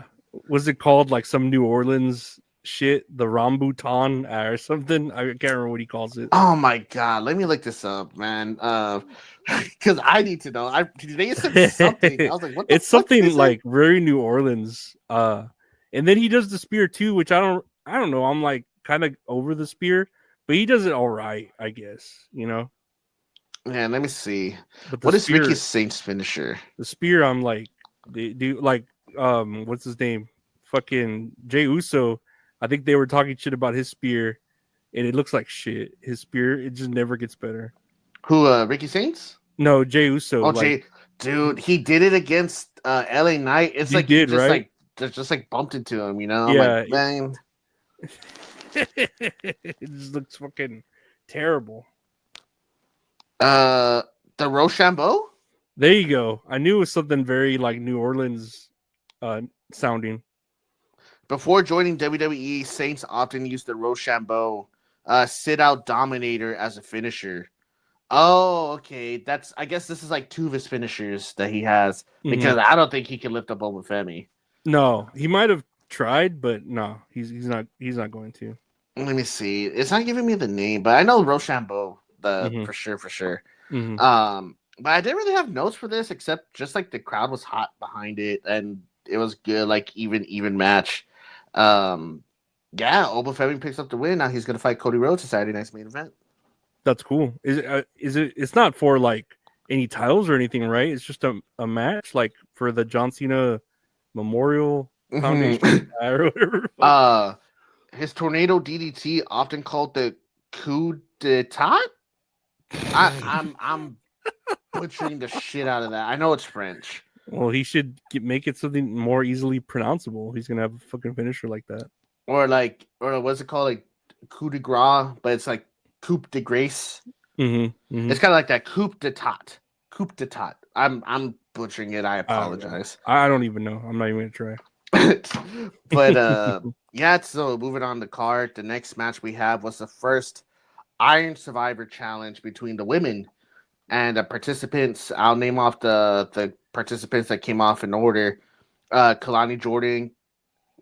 Was it called like some New Orleans shit, the rambutan or something. I can't remember what he calls it. Oh my god, let me look this up, man. Because I need to know. They said something. I was like, what the It's fuck something is it? like very New Orleans. And then he does the spear too, which I don't know. I'm like kind of over the spear, but he does it all right, I guess. You know. Man, let me see. But What is Ricky Saint's finisher? The spear, I'm like, they do like what's his name? Fucking Jey Uso. I think they were talking shit about his spear, and it looks like shit. His spear, it just never gets better. Who, Ricky Saints? No, Jey Uso. Oh, Jay, dude, he did it against LA Knight. It's He like did, he just right? like bumped into him, you know? Yeah. I'm like, man. It just looks fucking terrible. The Rochambeau? There you go. I knew it was something very like New Orleans sounding. Before joining WWE, Saints often used the Rochambeau sit-out dominator as a finisher. Oh, okay. I guess this is like two of his finishers that he has because I don't think he can lift up Obafemi. No, he might have tried, but no, he's not going to. Let me see. It's not giving me the name, but I know Rochambeau for sure. But I didn't really have notes for this except just like the crowd was hot behind it and it was good, like even match. Obafemi picks up the win. Now he's gonna fight Cody Rhodes at Saturday night's main event. That's cool. Is it? It's not for like any titles or anything, right? It's just a match, like for the John Cena Memorial Foundation or whatever. His tornado DDT, often called the coup d'etat. I'm butchering the shit out of that. I know it's French. Well, he should make it something more easily pronounceable. He's gonna have a fucking finisher like that, or what's it called, like coup de grace, but it's like coup de grace. It's kind of like that coup d'etat. Coup d'etat. I'm butchering it. I apologize. I don't even know. I'm not even gonna try. But so moving on the card, the next match we have was the first Iron Survivor Challenge between the women and the participants. I'll name off the participants that came off in order. Kalani Jordan,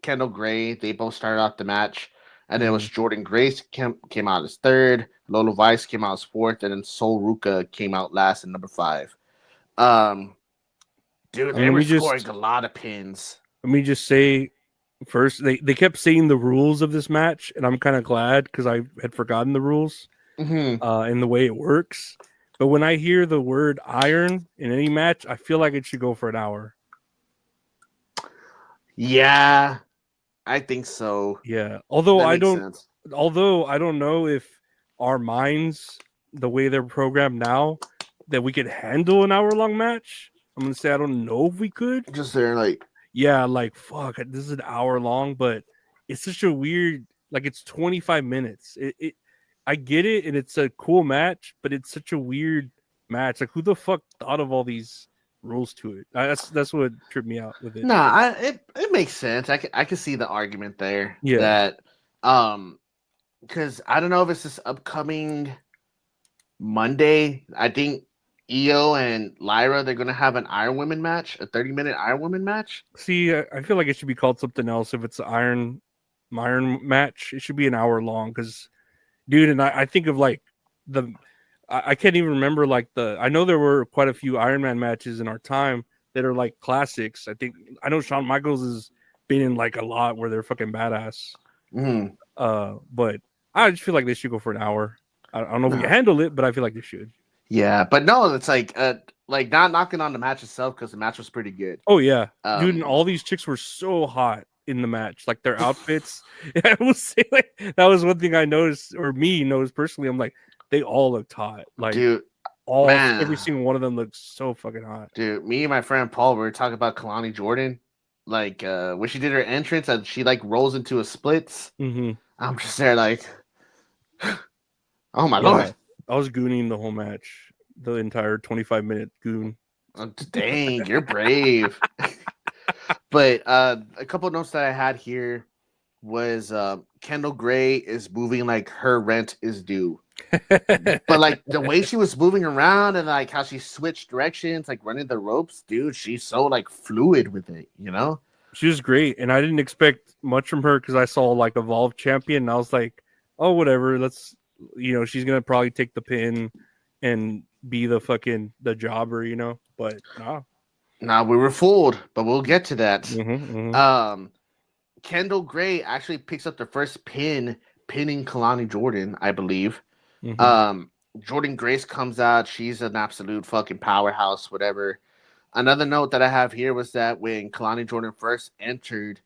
Kendall Gray, they both started off the match. And then it was Jordan Grace came out as third, Lola Vice came out as fourth, and then Sol Ruka came out last in number 5. Dude, they were scoring a lot of pins. Let me just say first, they kept saying the rules of this match, and I'm kind of glad because I had forgotten the rules and the way it works. But when I hear the word iron in any match, I feel like it should go for an hour. Yeah, I think so. Yeah, although I don't know if our minds, the way they're programmed now, that we could handle an hour-long match. I'm gonna say I don't know if we could. Just there, like. Yeah, like fuck, this is an hour long, but it's such a weird, like it's 25 minutes. I get it, and it's a cool match, but it's such a weird match. Like, who the fuck thought of all these rules to it? That's what tripped me out with it. Nah, it makes sense. I can see the argument there. Yeah. That because I don't know if it's this upcoming Monday. I think Io and Lyra, they're gonna have an Iron Women match, a 30-minute Iron Women match. See, I feel like it should be called something else. If it's an Iron match, it should be an hour long. Because, dude, and I think of like I can't even remember I know there were quite a few Iron Man matches in our time that are like classics. I know Shawn Michaels has been in like a lot where they're fucking badass. But I just feel like they should go for an hour. I don't know if we can handle it, but I feel like they should. Yeah, but no, it's like not knocking on the match itself because the match was pretty good. Oh yeah, dude, and all these chicks were so hot in the match, like their outfits. I will say, like, that was one thing I noticed, or me noticed personally. I'm like, they all looked hot. Like, dude, every single one of them looks so fucking hot. Dude, me and my friend Paul were talking about Kalani Jordan, like when she did her entrance and she like rolls into a splits. I'm just there like, oh my lord. I was gooning the whole match, the entire 25-minute goon. Oh, dang, you're brave. But a couple of notes that I had here was Kendall Gray is moving like her rent is due. But like the way she was moving around and like how she switched directions, like running the ropes, dude, she's so like fluid with it, you know? She was great, and I didn't expect much from her because I saw like Evolve champion, and I was like, oh, whatever. Let's, she's gonna probably take the pin and be the jobber. But no. Now we were fooled, but we'll get to that. Mm-hmm. Kendall Gray actually picks up the first pinning Kalani Jordan, I believe. Mm-hmm. Jordan Grace comes out. She's an absolute fucking powerhouse, whatever. Another note that I have here was that when Kalani Jordan first entered,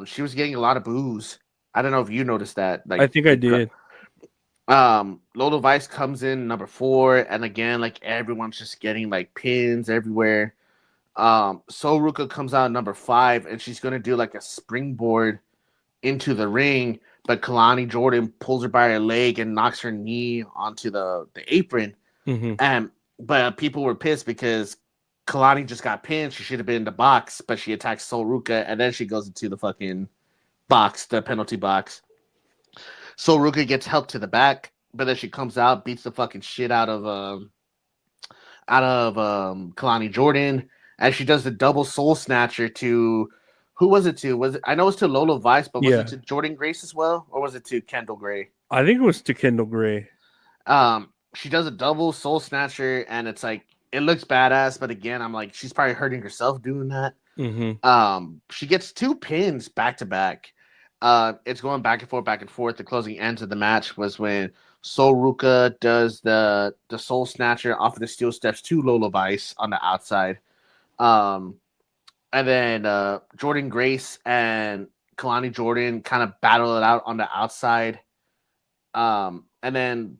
she was getting a lot of boos. I don't know if you noticed that. Like, I think I did. Lola Vice comes in number 4, and again, like everyone's just getting like pins everywhere. Sol Ruka comes out number 5, and she's gonna do like a springboard into the ring, but Kalani Jordan pulls her by her leg and knocks her knee onto the apron. Mm-hmm. But people were pissed because Kalani just got pinned. She should have been in the box, but she attacks Sol Ruka, and then she goes into the fucking box, the penalty box. Sol Ruka gets helped to the back, but then she comes out, beats the fucking shit out of Kalani Jordan, and she does the double soul snatcher to who was it to? I know it's to Lola Vice, but was it to Jordan Grace as well, or was it to Kendall Gray? I think it was to Kendall Gray. She does a double soul snatcher, and it's like it looks badass, but again, I'm like, she's probably hurting herself doing that. Mm-hmm. She gets 2 pins back to back. It's going back and forth. The closing ends of the match was when Sol Ruka does the soul snatcher off of the steel steps to Lola Vice on the outside. And then Jordan Grace and Kalani Jordan kind of battle it out on the outside. And then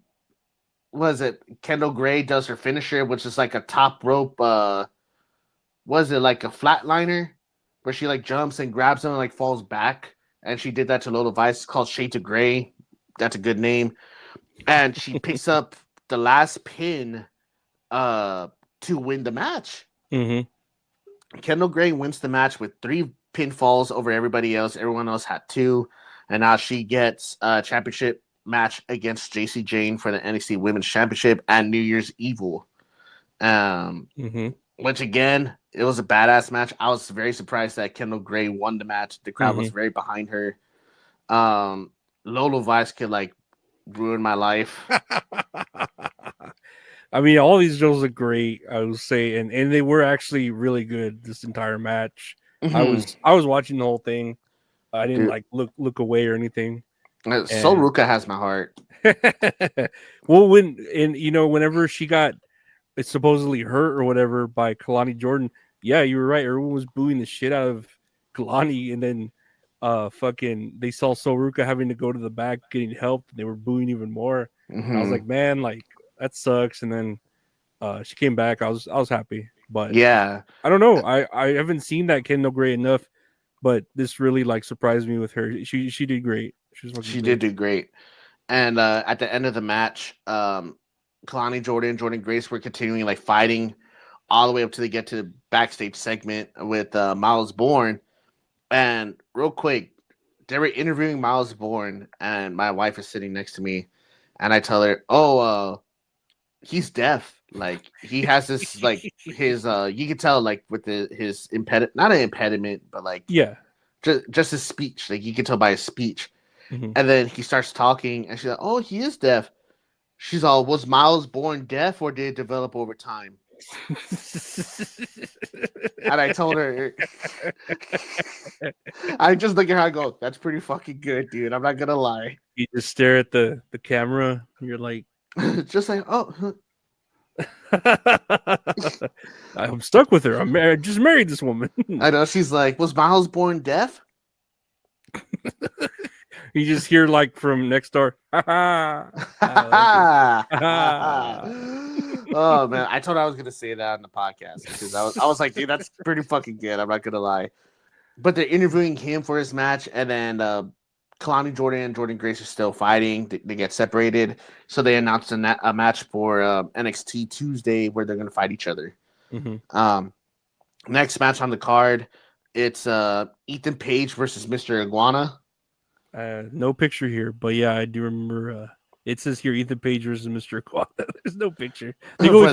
was it Kendall Gray does her finisher, which is like a top rope. Was it like a flatliner where she like jumps and grabs him and like falls back? And she did that to Lola Vice. It's called Shade to Gray. That's a good name. And she picks up the last pin to win the match. Mm-hmm. Kendall Gray wins the match with 3 pinfalls over everybody else. Everyone else had 2. And now she gets a championship match against JC Jane for the NXT Women's Championship and New Year's Evil. Which, again, it was a badass match. I was very surprised that Kendall Gray won the match. The crowd was very behind her. Lola Vice could, like, ruin my life. I mean, all these shows are great, I would say, and they were actually really good this entire match. I was watching the whole thing. I didn't like look away or anything. Sol Ruka has my heart. Well, whenever she got supposedly hurt or whatever by Kalani Jordan, yeah, you were right. Everyone was booing the shit out of Kalani, and then they saw Sol Ruka having to go to the back getting help, and they were booing even more. I was like, man, like, that sucks. And then she came back. I was happy, but yeah, I don't know. I haven't seen that Kendall Gray enough, but this really like surprised me with her. She did great. She did do great. And at the end of the match, Kalani Jordan Grace were continuing like fighting all the way up to they get to the backstage segment with Miles Bourne. And real quick, they were interviewing Miles Bourne, and my wife is sitting next to me, and I tell her, he's deaf. Like, he has this, like, his, you can tell, like, with his impediment, not an impediment, but, like, yeah, just his speech. Like, you can tell by his speech. Mm-hmm. And then he starts talking, and she's like, oh, he is deaf. She's all, was Miles born deaf, or did it develop over time? And I told her, I just look at her and go, that's pretty fucking good, dude. I'm not gonna lie. You just stare at the camera. You're like, just like, oh. I'm stuck with her. I just married this woman. I know. She's like, was Miles born deaf? You just hear like from next door. Oh man, I told her I was gonna say that on the podcast because I was like, dude, that's pretty fucking good. I'm not gonna lie. But they're interviewing him for his match, and then Kalani Jordan and Jordan Grace are still fighting. They get separated, so they announced a match for NXT Tuesday where they're gonna fight each other. Mm-hmm. Next match on the card, it's Ethan Page versus Mr. Iguana. No picture here, but yeah, I do remember. It says here Ethan Page versus Mr. Iguana. There's no picture. They go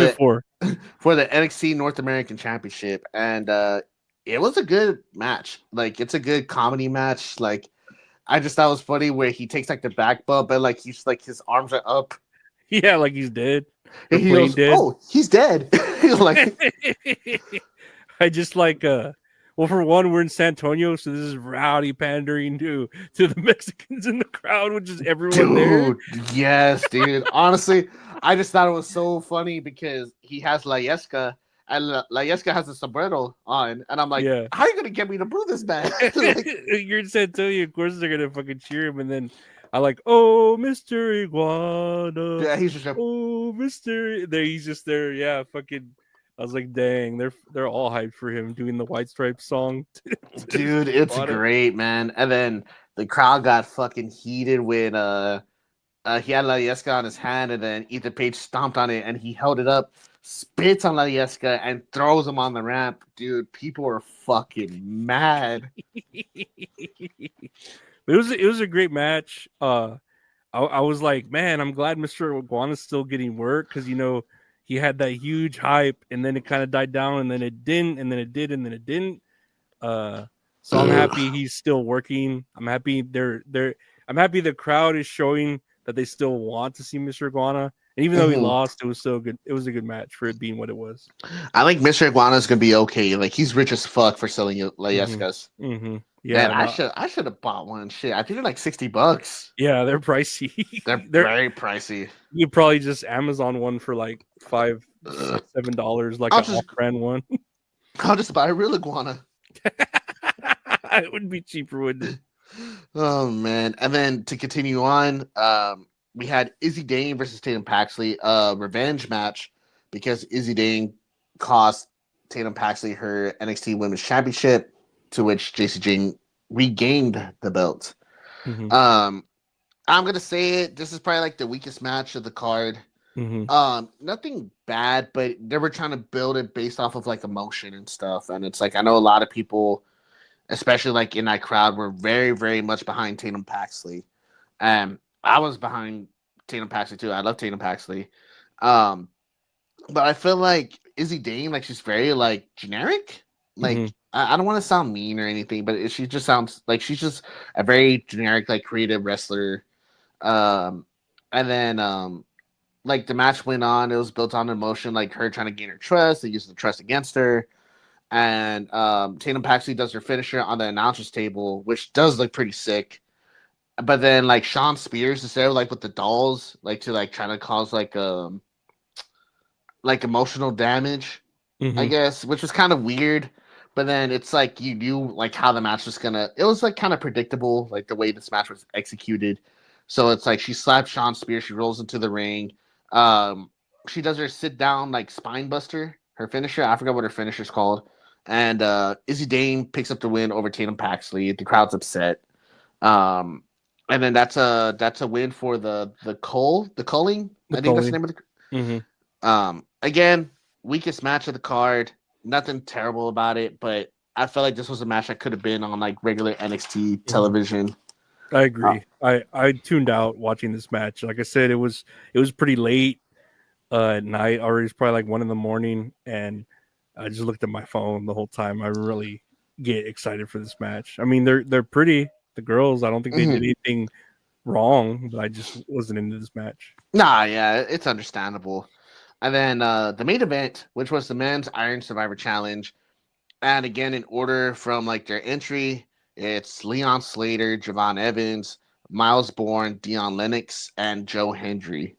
for the NXT North American Championship, and it was a good match. Like, it's a good comedy match. Like, I just thought it was funny where he takes like the back bump, but like he's like his arms are up. Yeah, like he's dead. Or And he plain goes, dead. "Oh, he's dead." He's like, I just like well, for one, we're in San Antonio, so this is rowdy pandering to the Mexicans in the crowd, which is everyone there. dude, yes, dude. Honestly, I just thought it was so funny because he has La Yesca and La Yesca has a sombrero on, and I'm like, Yeah. how are you gonna get me to boo this man? Like, You're in San Antonio, of course they're gonna fucking cheer him, and then I like, oh, Mr. Iguana, yeah, he's just like, oh, Mr. There, he's just there, yeah, fucking. I was like, dang, they're all hyped for him doing the White Stripes song. dude, it's Iguana. great, man. And then the crowd got fucking heated when he had La Yesca on his hand, and then Ethan Page stomped on it, and he held it up, spits on La Yesca, and throws him on the ramp. Dude, people were fucking mad. It was a great match. I was like, man, I'm glad Mr. Iguana's still getting work because he had that huge hype, and then it kind of died down, and then it didn't, and then it did, and then it didn't. So I'm happy he's still working. I'm happy I'm happy the crowd is showing that they still want to see Mr. Iguana. And even though he lost, it was so good. It was a good match for it being what it was. I think Mr. Iguana's gonna be okay. Like, he's rich as fuck for selling La Yescas. Mm-hmm. Yeah, man, I should have bought one. Shit, I think they're like $60. Yeah, they're pricey. They're very pricey. You probably just Amazon one for like $5, $7, like a off-brand one. I'll just buy a real iguana. It would be cheaper, wouldn't it? Oh man! And then to continue on, we had Izzy Dane versus Tatum Paxley, a revenge match because Izzy Dane cost Tatum Paxley her NXT Women's Championship, to which JC Jane regained the belt. Mm-hmm. I'm gonna say it. This is probably like the weakest match of the card. Mm-hmm. Nothing bad, but they were trying to build it based off of like emotion and stuff. And it's like, I know a lot of people, especially like in that crowd, were very, very much behind Tatum Paxley. I was behind Tatum Paxley too. I love Tatum Paxley. But I feel like Izzy Dane, like, she's very like generic. Like, I don't want to sound mean or anything, but she just sounds like she's just a very generic, like, creative wrestler. And then like the match went on, it was built on emotion, like her trying to gain her trust. They used the trust against her. And Tatum Paxley does her finisher on the announcer's table, which does look pretty sick. But then like Sean Spears, instead of like with the dolls, like to like trying to cause like emotional damage, I guess, which was kind of weird. But then it's like you knew like how the match was it was like kind of predictable, like the way this match was executed. So it's like she slaps Sean Spears, she rolls into the ring. She does her sit down like spine buster, her finisher. I forgot what her finisher's called. And Izzy Dane picks up the win over Tatum Paxley. The crowd's upset. And then that's a win for the culling. I think that's the name of the. Again, weakest match of the card. Nothing terrible about it, but I felt like this was a match that could have been on like regular NXT television. I agree. I tuned out watching this match. Like I said, it was pretty late at night. Already, it's probably like 1 a.m, and I just looked at my phone the whole time. I really get excited for this match. I mean, they're pretty. The girls, I don't think they did anything wrong, but I just wasn't into this match. Nah, yeah, it's understandable. And then the main event, which was the men's Iron Survivor Challenge, and again in order from like their entry, it's Leon Slater, Javon Evans, Miles Bourne, Dion Lennox, and Joe Hendry.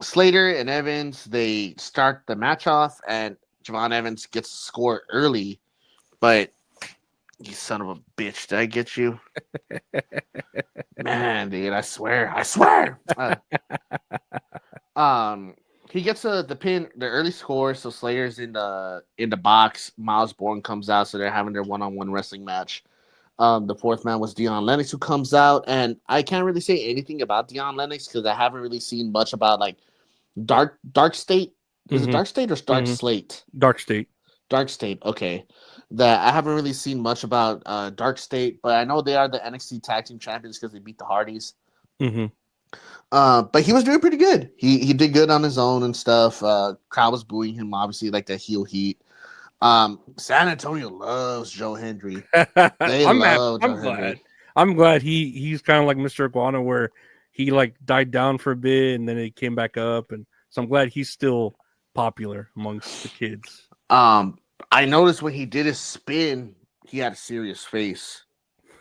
Slater and Evans, they start the match off, and Javon Evans gets a score early, but you son of a bitch, did I get you? Man, dude, I swear. He gets the pin, the early score, so Slater's in the box. Miles Bourne comes out, so they're having their one-on-one wrestling match. The fourth man was Dion Lennox, who comes out, and I can't really say anything about Dion Lennox because I haven't really seen much about like Dark State. Is it Dark State or Dark Slate? Dark State. Dark State. Okay, that I haven't really seen much about Dark State, but I know they are the NXT Tag Team Champions because they beat the Hardys. But he was doing pretty good. He did good on his own and stuff. Crowd was booing him, obviously, like the heel heat. San Antonio loves Joe Hendry. They love Joe Hendry. I'm glad he's kind of like Mr. Iguana, where he like died down for a bit and then he came back up, and so I'm glad he's still popular amongst the kids. I noticed when he did his spin, he had a serious face.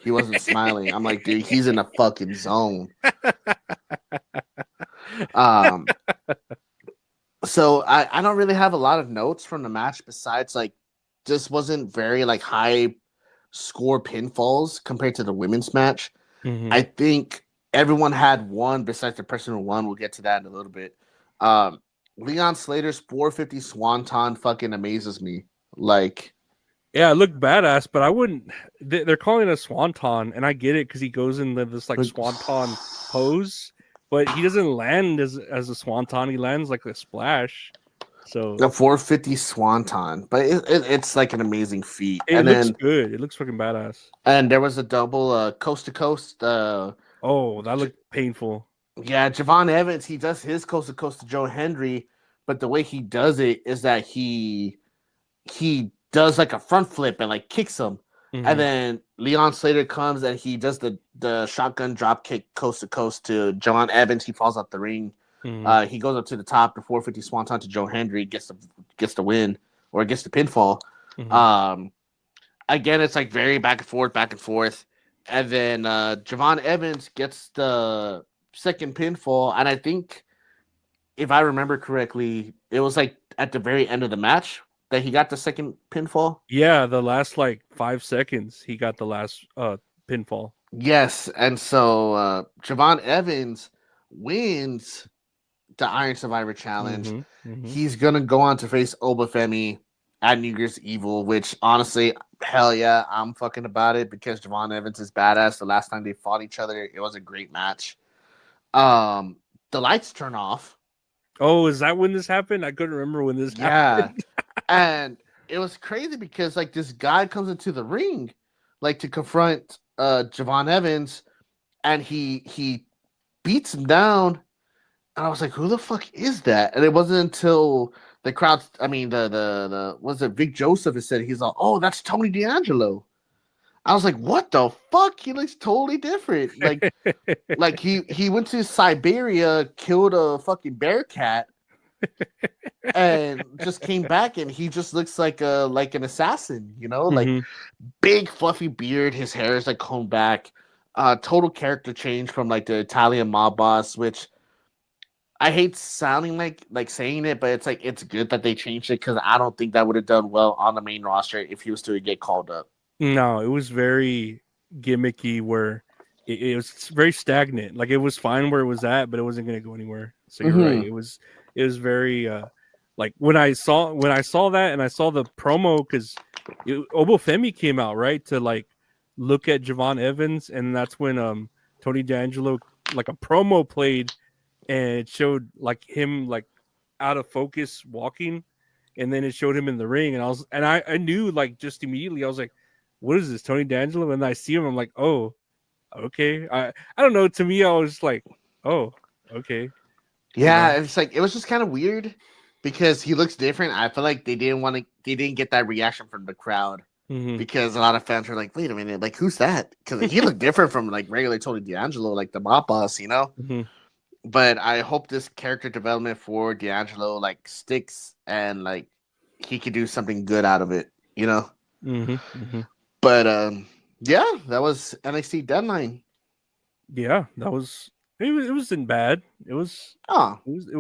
He wasn't smiling. I'm like, dude, he's in a fucking zone. So I don't really have a lot of notes from the match besides like this wasn't very like high score pinfalls compared to the women's match. Mm-hmm. I think everyone had one besides the person who won. We'll get to that in a little bit. Leon Slater's 450 Swanton fucking amazes me. Like, yeah, it looked badass, but I wouldn't. They're calling it a swanton, and I get it because he goes in this like swanton pose, but he doesn't land as a swanton. He lands like a splash. So the 450 Swanton, but it's like an amazing feat. It looks good. It looks fucking badass. And there was a double coast to coast. Oh, that looked painful. Yeah, Javon Evans, he does his coast to coast to Joe Hendry, but the way he does it is that he does like a front flip and like kicks him. Mm-hmm. And then Leon Slater comes and he does the shotgun drop kick coast to coast to Javon Evans. He falls out the ring. Mm-hmm. He goes up to the top, the 450 Swanton to Joe Hendry, gets the win or gets the pinfall. Mm-hmm. Again, it's like very back and forth. And then Javon Evans gets the second pinfall. And I think, if I remember correctly, it was like at the very end of the match that he got the second pinfall. Yeah, the last like 5 seconds, he got the last pinfall. Yes. And so Javon Evans wins the Iron Survivor Challenge. Mm-hmm. Mm-hmm. He's gonna go on to face Obafemi at New Year's Evil, which honestly, hell yeah, I'm fucking about it because Javon Evans is badass. The last time they fought each other, it was a great match. The lights turn off. Oh, is that when this happened? I couldn't remember when this happened. And it was crazy because like this guy comes into the ring like to confront Javon Evans, and he beats him down. And I was like, who the fuck is that? And it wasn't until the crowd, I mean, the was it Vic Joseph has said, he's like, oh, that's Tony D'Angelo. I was like, what the fuck? He looks totally different. Like, like he went to Siberia, killed a fucking bear cat, and just came back, and he just looks like an assassin, you know, like big fluffy beard, his hair is like combed back, total character change from like the Italian mob boss, which I hate sounding like saying it, but it's like it's good that they changed it because I don't think that would have done well on the main roster if he was to get called up. No, it was very gimmicky where it was very stagnant. Like it was fine where it was at, but it wasn't going to go anywhere. So you're right. It was very like when I saw that and I saw the promo because Obafemi came out right to like look at Javon Evans, and that's when Tony D'Angelo like a promo played. And it showed like him like out of focus walking, and then it showed him in the ring, and I knew like just immediately I was like, what is this, Tony D'Angelo? And I see him, I'm like, oh, okay. I don't know. To me, I was like, oh, okay. Yeah, it's like it was just kind of weird because he looks different. I feel like they didn't get that reaction from the crowd because a lot of fans were like, wait a minute, like who's that? Because he looked different from like regular Tony D'Angelo, like the mob boss, you know. But I hope this character development for D'Angelo like sticks and like he could do something good out of it, you know. But yeah, that was NXT Deadline. Yeah, that was it. Wasn't bad. It was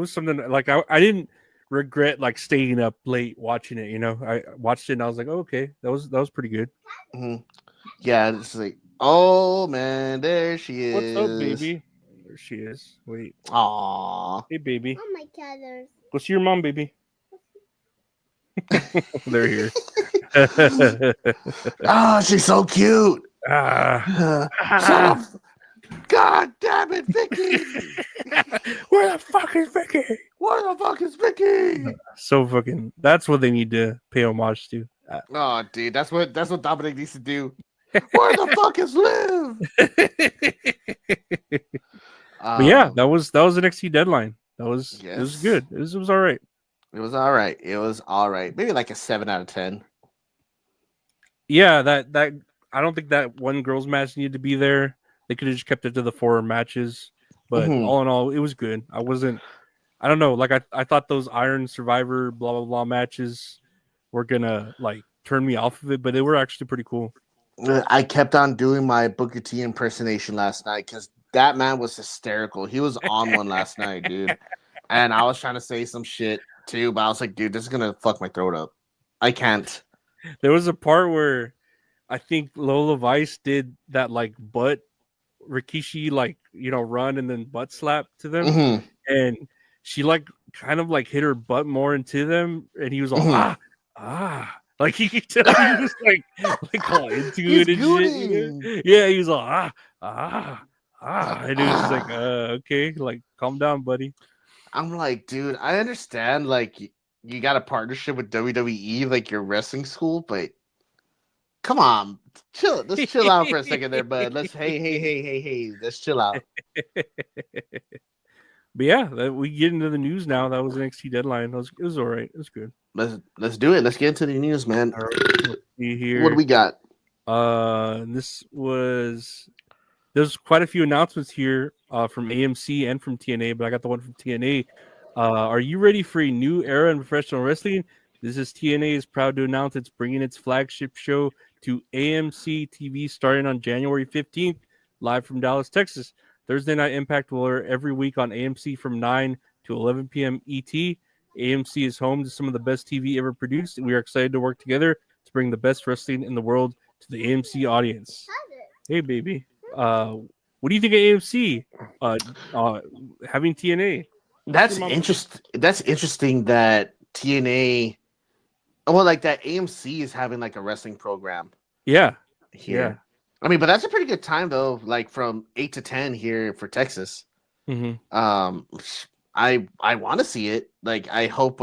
something like I didn't regret like staying up late watching it. You know, I watched it and I was like, oh, okay, that was pretty good. Yeah, it's like, oh man, there she is. What's up, baby? There she is. Wait. Aww. Hey, baby. Oh my God. Go see your mom, baby. They're here. Oh, she's so cute. God damn it, Vicky. Where the fuck is Vicky? Where the fuck is Vicky? So fucking. That's what they need to pay homage to. Oh, dude, that's what Dominic needs to do. Where the fuck is Liv? But yeah, that was NXT Deadline. It was good. It was all right. It was all right. It was all right. Maybe like a 7 out of 10. Yeah, that I don't think that one girls match needed to be there. They could have just kept it to the 4 matches. But Mhm. all in all, it was good. I don't know, like I thought those Iron Survivor blah blah blah matches were gonna like turn me off of it, but they were actually pretty cool. I kept on doing my Booker T impersonation last night because that man was hysterical. He was on one last night, dude. And I was trying to say some shit too, but I was like, dude, this is gonna fuck my throat up. I can't. There was a part where I think Lola Vice did that like butt Rikishi like run and then butt slap to them, Mhm. and she like kind of like hit her butt more into them, and he was all Mhm. like he could tell he was like all into He's it and shit. gooning. Yeah, he was all and it was just like okay, like calm down, buddy. I'm like, dude, I understand. Like, you got a partnership with WWE, like your wrestling school, but come on, chill. Let's chill out for a second there, bud. Hey. Let's chill out. But yeah, we get into the news now. That was NXT Deadline. It was all right. It was good. Let's do it. Let's get into the news, man. All right, let's see here. What do we got? There's quite a few announcements here from AMC and from TNA, but I got the one from TNA. Are you ready for a new era in professional wrestling? This is TNA is proud to announce it's bringing its flagship show to AMC TV starting on January 15th, live from Dallas, Texas. Thursday Night Impact will air every week on AMC from 9 to 11 p.m. ET. AMC is home to some of the best TV ever produced, and we are excited to work together to bring the best wrestling in the world to the AMC audience. Hey, baby. What do you think of AMC having TNA? That's interesting. That's interesting that TNA, well, like that AMC is having like a wrestling program. Yeah, here. yeah. I mean, but that's a pretty good time though. Like from 8 to 10 here for Texas. Mm-hmm. I want to see it. Like, I hope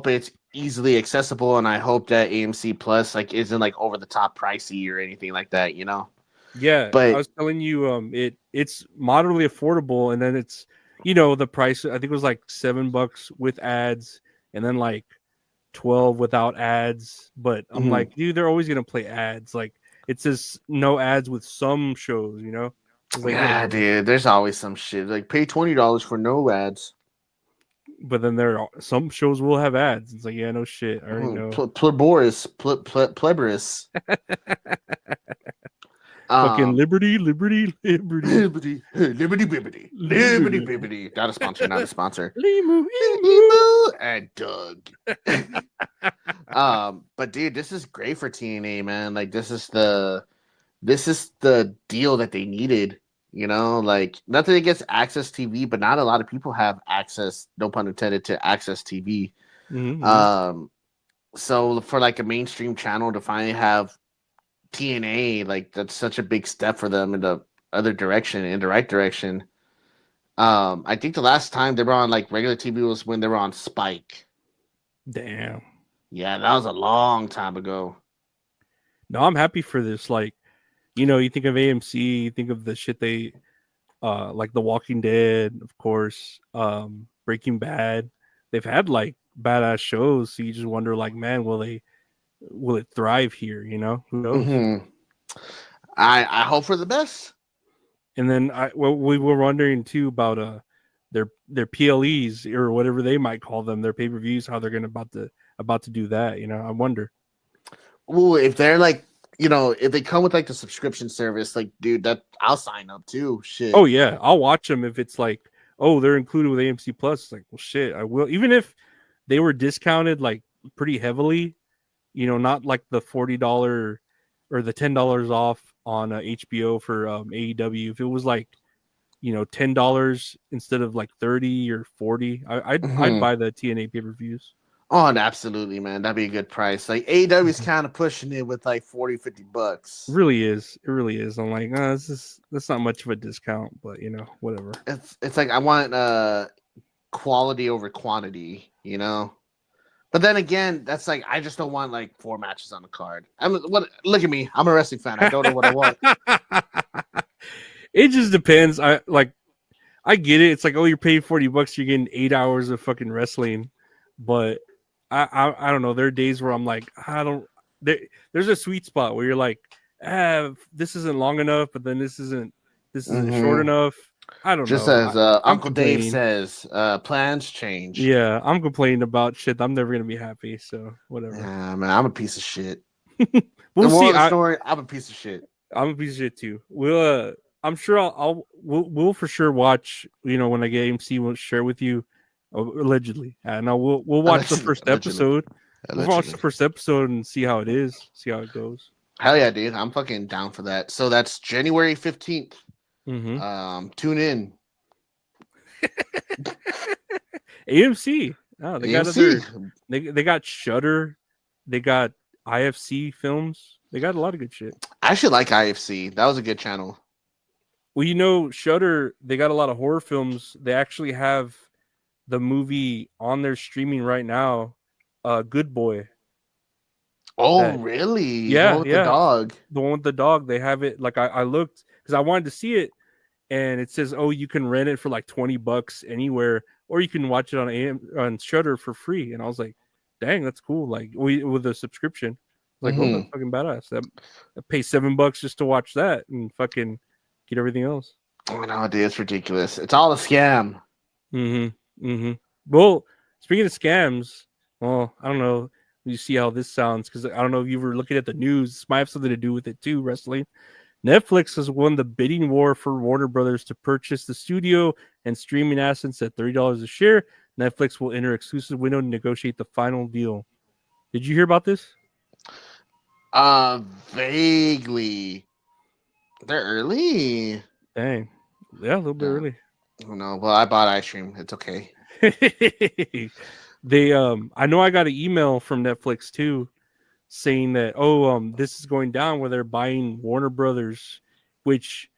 it's easily accessible, and I hope that AMC Plus like isn't like over the top pricey or anything like that. Yeah, But I was telling you, it's moderately affordable, and then it's the price. I think it was like $7 with ads, and then like 12 without ads. But I'm like, dude, they're always gonna play ads. Like, it says no ads with some shows. It's like, yeah, dude, there's always some shit. Like, pay $20 for no ads. But then some shows will have ads. It's like, yeah, no shit. I already know. Pleborous. Fucking liberty. Not a sponsor, not a sponsor. Limu. And Doug. But dude, this is great for TNA, man. Like, this is the deal that they needed. Like, nothing against Access TV, but not a lot of people have access, no pun intended, to Access TV. Mm-hmm. So for like a mainstream channel to finally have TNA, like, that's such a big step for them in the right direction. I think the last time they were on like regular TV was when they were on Spike. Damn. Yeah, that was a long time ago. No, I'm happy for this. Like, you think of AMC, you think of the shit they like The Walking Dead, of course, Breaking Bad. They've had like badass shows, so you just wonder, like, man, will it thrive here? Who knows? Mm-hmm. I hope for the best. And then we were wondering too about their PLEs or whatever they might call them, their pay-per-views, how they're gonna about to do that. I wonder. Ooh, if they're like, if they come with like the subscription service, like, dude, that I'll sign up too. Shit. Oh yeah, I'll watch them if it's like, oh, they're included with AMC Plus. Like, well, shit, I will. Even if they were discounted like pretty heavily, not like the $40 or the $10 off on HBO for AEW. If it was like, $10 instead of like 30 or 40, I'd buy the TNA pay-per-views. Oh, absolutely, man. That'd be a good price. Like, AEW is kind of pushing it with like $40-$50. It really is. I'm like, that's not much of a discount, but whatever. It's like, I want quality over quantity, But then again, that's like, I just don't want like 4 matches on the card. Look at me. I'm a wrestling fan. I don't know what I want. It just depends. I get it. It's like, oh, you're paying $40, you're getting 8 hours of fucking wrestling. But I don't know. There are days where I'm like, I don't. There's a sweet spot where you're like, this isn't long enough, but then this isn't short enough. I don't Just know. as Uncle Dave says, plans change. Yeah, I'm complaining about shit. I'm never gonna be happy. So whatever. Yeah, man, I'm a piece of shit. We'll see. Story, I'm a piece of shit. I'm a piece of shit too. I'm sure we'll for sure watch. You know, when I get AMC, we'll share with you. Allegedly, and we'll watch the first episode. We'll watch the first episode and see how it is. See how it goes. Hell yeah, dude! I'm fucking down for that. So that's January 15th. Mm-hmm. Tune in. AMC. Oh, they AMC. got they got Shudder. They got IFC Films. They got a lot of good shit. I actually like IFC. That was a good channel. Well, you know, Shudder, they got a lot of horror films. They actually have the movie on their streaming right now, Good Boy. Oh, really? Yeah, the one with the dog. The one with the dog. They have it. Like I looked because I wanted to see it, and it says, "Oh, you can rent it for like $20 anywhere, or you can watch it on Shudder for free." And I was like, "Dang, that's cool!" Like with a subscription, like, oh, that's fucking badass. I pay $7 just to watch that and fucking get everything else. Oh no, dude, it's ridiculous. It's all a scam. Well, speaking of scams, well, I don't know. You see how this sounds because I don't know if you were looking at the news. This might have something to do with it too. Wrestling. Netflix has won the bidding war for Warner Brothers to purchase the studio and streaming assets at $30 a share. Netflix will enter exclusive window to negotiate the final deal. Did you hear about this? Vaguely. They're early. Dang. Yeah, a little bit early. Oh no. Well, I bought ice cream. It's okay. I know I got an email from Netflix too saying that this is going down where they're buying Warner Brothers, which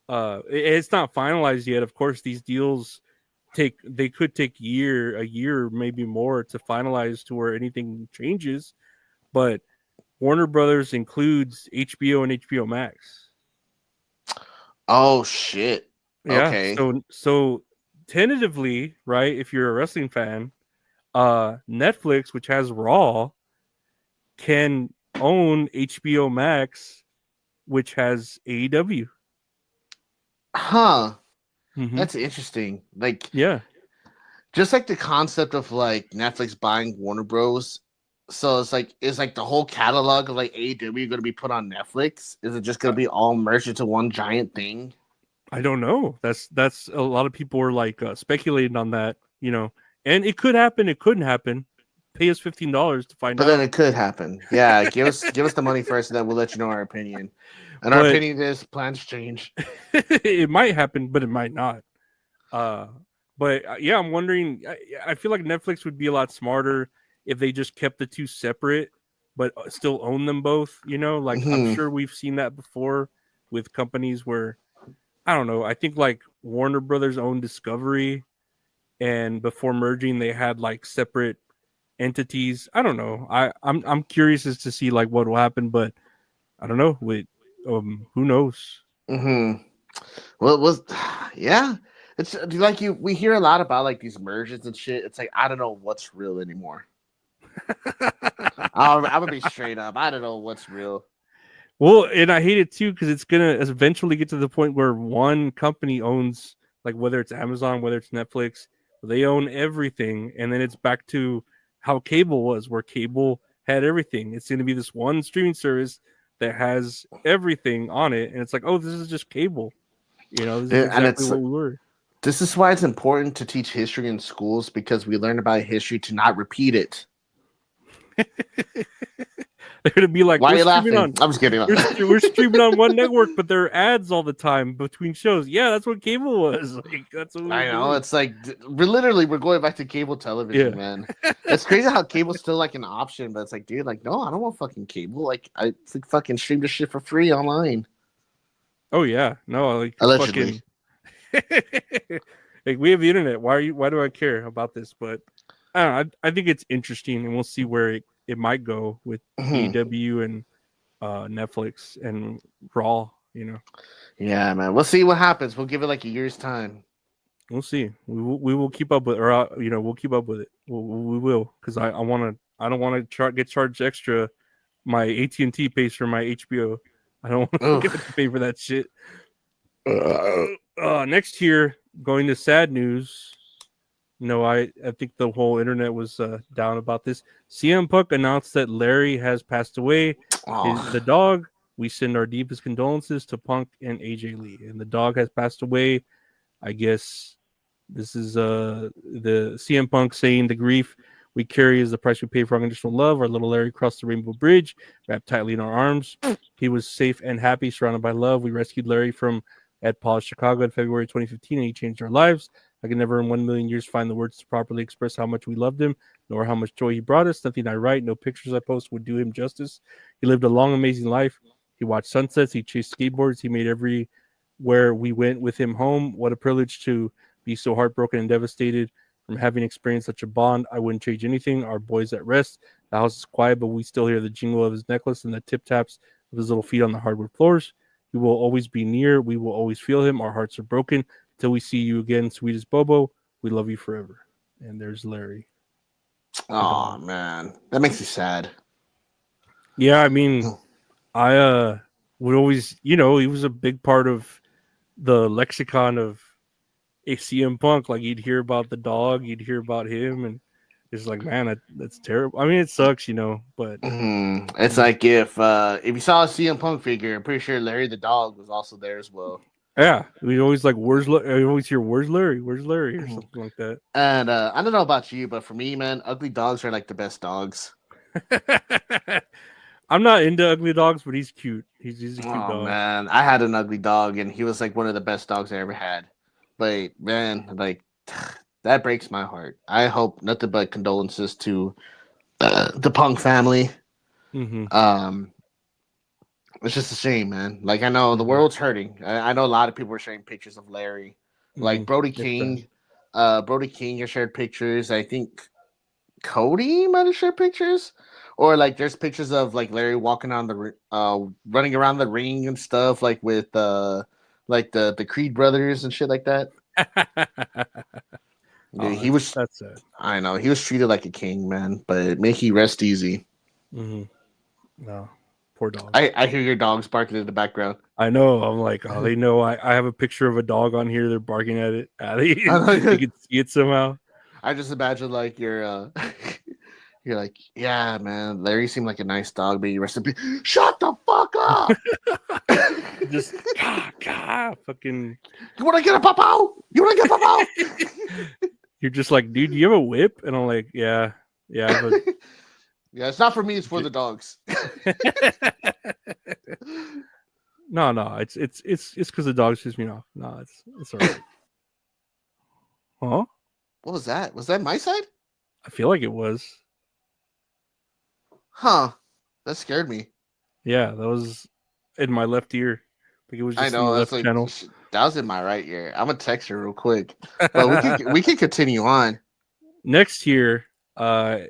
it's not finalized yet. Of course, these deals could take a year, maybe more to finalize to where anything changes, but Warner Brothers includes HBO and HBO Max. Oh shit. Yeah. Okay. So tentatively, right, if you're a wrestling fan, Netflix, which has Raw, can own HBO Max, which has AEW. Huh. That's interesting. Like, yeah, just like the concept of like Netflix buying Warner Bros. So it's like the whole catalog of like AEW going to be put on Netflix? Is it just going to be all merged into one giant thing? I don't know. That's a lot of people are like speculating on that, you know. And it could happen. It couldn't happen. Pay us $15 to find out. But then it could happen. Yeah, give us the money first, and then we'll let you know our opinion. And our opinion is plans change. It might happen, but it might not. But yeah, I'm wondering. I feel like Netflix would be a lot smarter if they just kept the two separate, but still own them both. You know, like I'm sure we've seen that before with companies where I don't know. I think like Warner Brothers owned Discovery. And before merging, they had like separate entities. I don't know. I'm curious as to see like what will happen, but I don't know. With who knows? Well, it was yeah. It's like we hear a lot about like these mergers and shit. It's like I don't know what's real anymore. I'm gonna be straight up. I don't know what's real. Well, and I hate it too because it's gonna eventually get to the point where one company owns, like, whether it's Amazon, whether it's Netflix. They own everything, and then it's back to how cable was, where cable had everything. It's going to be this one streaming service that has everything on it, and it's like, oh, this is just cable. You know, this is exactly what we were. This is why it's important to teach history in schools, because we learn about history to not repeat it. They're going to be like, why are you laughing? I'm just kidding. We're streaming on one network, but there are ads all the time between shows. Yeah, that's what cable was. Like, that's what I know. It's like we're going back to cable television, man. It's crazy how cable's still like an option, but it's like, dude, like, no, I don't want fucking cable. Like, I fucking stream this shit for free online. Oh yeah, no, like allegedly. Like, we have the internet. Why do I care about this? But I think it's interesting, and we'll see where it might go with AEW and Netflix and Raw, you know. Yeah, man. We'll see what happens. We'll give it like a year's time. We'll see. We will keep up with, or we'll keep up with it. We will, because I don't want to get charged extra. My AT&T pays for my HBO. I don't want to pay for that shit. Next year, going to sad news. No, I think the whole internet was down about this. CM Punk announced that Larry has passed away. The dog. We send our deepest condolences to Punk and AJ Lee. And the dog has passed away. I guess this is the CM Punk saying the grief we carry is the price we pay for unconditional love. Our little Larry crossed the rainbow bridge, wrapped tightly in our arms. He was safe and happy, surrounded by love. We rescued Larry from Ed Paul's Chicago in February 2015, and he changed our lives. I can never in 1,000,000 years find the words to properly express how much we loved him, nor how much joy he brought us. Nothing I write, no pictures I post would do him justice. He lived a long, amazing life. He watched sunsets. He chased skateboards. He made everywhere we went with him home. What a privilege to be so heartbroken and devastated from having experienced such a bond. I wouldn't change anything. Our boy's at rest. The house is quiet, but we still hear the jingle of his necklace and the tip-taps of his little feet on the hardwood floors. He will always be near. We will always feel him. Our hearts are broken. Until we see you again, sweetest Bobo, we love you forever. And there's Larry. Oh, man. That makes me sad. Yeah, I mean, I would always, he was a big part of the lexicon of CM Punk. Like, you'd hear about the dog, you'd hear about him, and it's like, man, that's terrible. I mean, it sucks, but it's like if you saw a CM Punk figure, I'm pretty sure Larry the dog was also there as well. Yeah, we always like, I always hear, where's Larry, or something like that. And I don't know about you, but for me, man, ugly dogs are like the best dogs. I'm not into ugly dogs, but he's cute. He's a cute dog. Oh man, I had an ugly dog, and he was like one of the best dogs I ever had. But man, like that breaks my heart. I hope nothing but condolences to the Punk family. Mm-hmm. It's just a shame, man. Like, I know the world's hurting. I know a lot of people are sharing pictures of Larry. Like Brody King. Brody King has shared pictures. I think Cody might have shared pictures. Or like there's pictures of like Larry walking on the running around the ring and stuff, like with like the Creed brothers and shit like that. He was that's sad. I know he was treated like a king, man. But may he rest easy. Mm-hmm. No. Poor dog. I hear your dogs barking in the background. I know. I'm like, oh, they know. I have a picture of a dog on here. They're barking at it. They can see it somehow. I just imagine like you're like, yeah, man. Larry seemed like a nice dog, but you rest in peace. Shut the fuck up. Just fucking. You want to get a papa? You want to get papa? You're just like, dude, do you have a whip? And I'm like, yeah. But... Yeah, it's not for me. It's for the dogs. No. It's because the dogs piss me off. No, it's all right. Huh? What was that? Was that my side? I feel like it was. Huh? That scared me. Yeah, that was in my left ear. I think it was just in the left channel. That was in my right ear. I'm gonna text her real quick, but we can continue on. Next year, this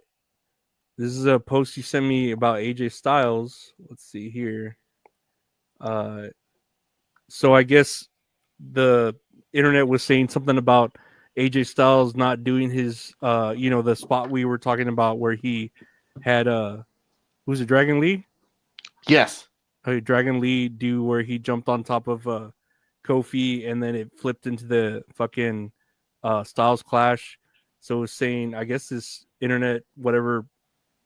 is a post you sent me about AJ Styles. Let's see here. So I guess the internet was saying something about AJ Styles not doing his, the spot we were talking about where he had, who's it, Dragon Lee? Yes. Dragon Lee do where he jumped on top of Kofi and then it flipped into the fucking Styles Clash. So it was saying, I guess this internet, whatever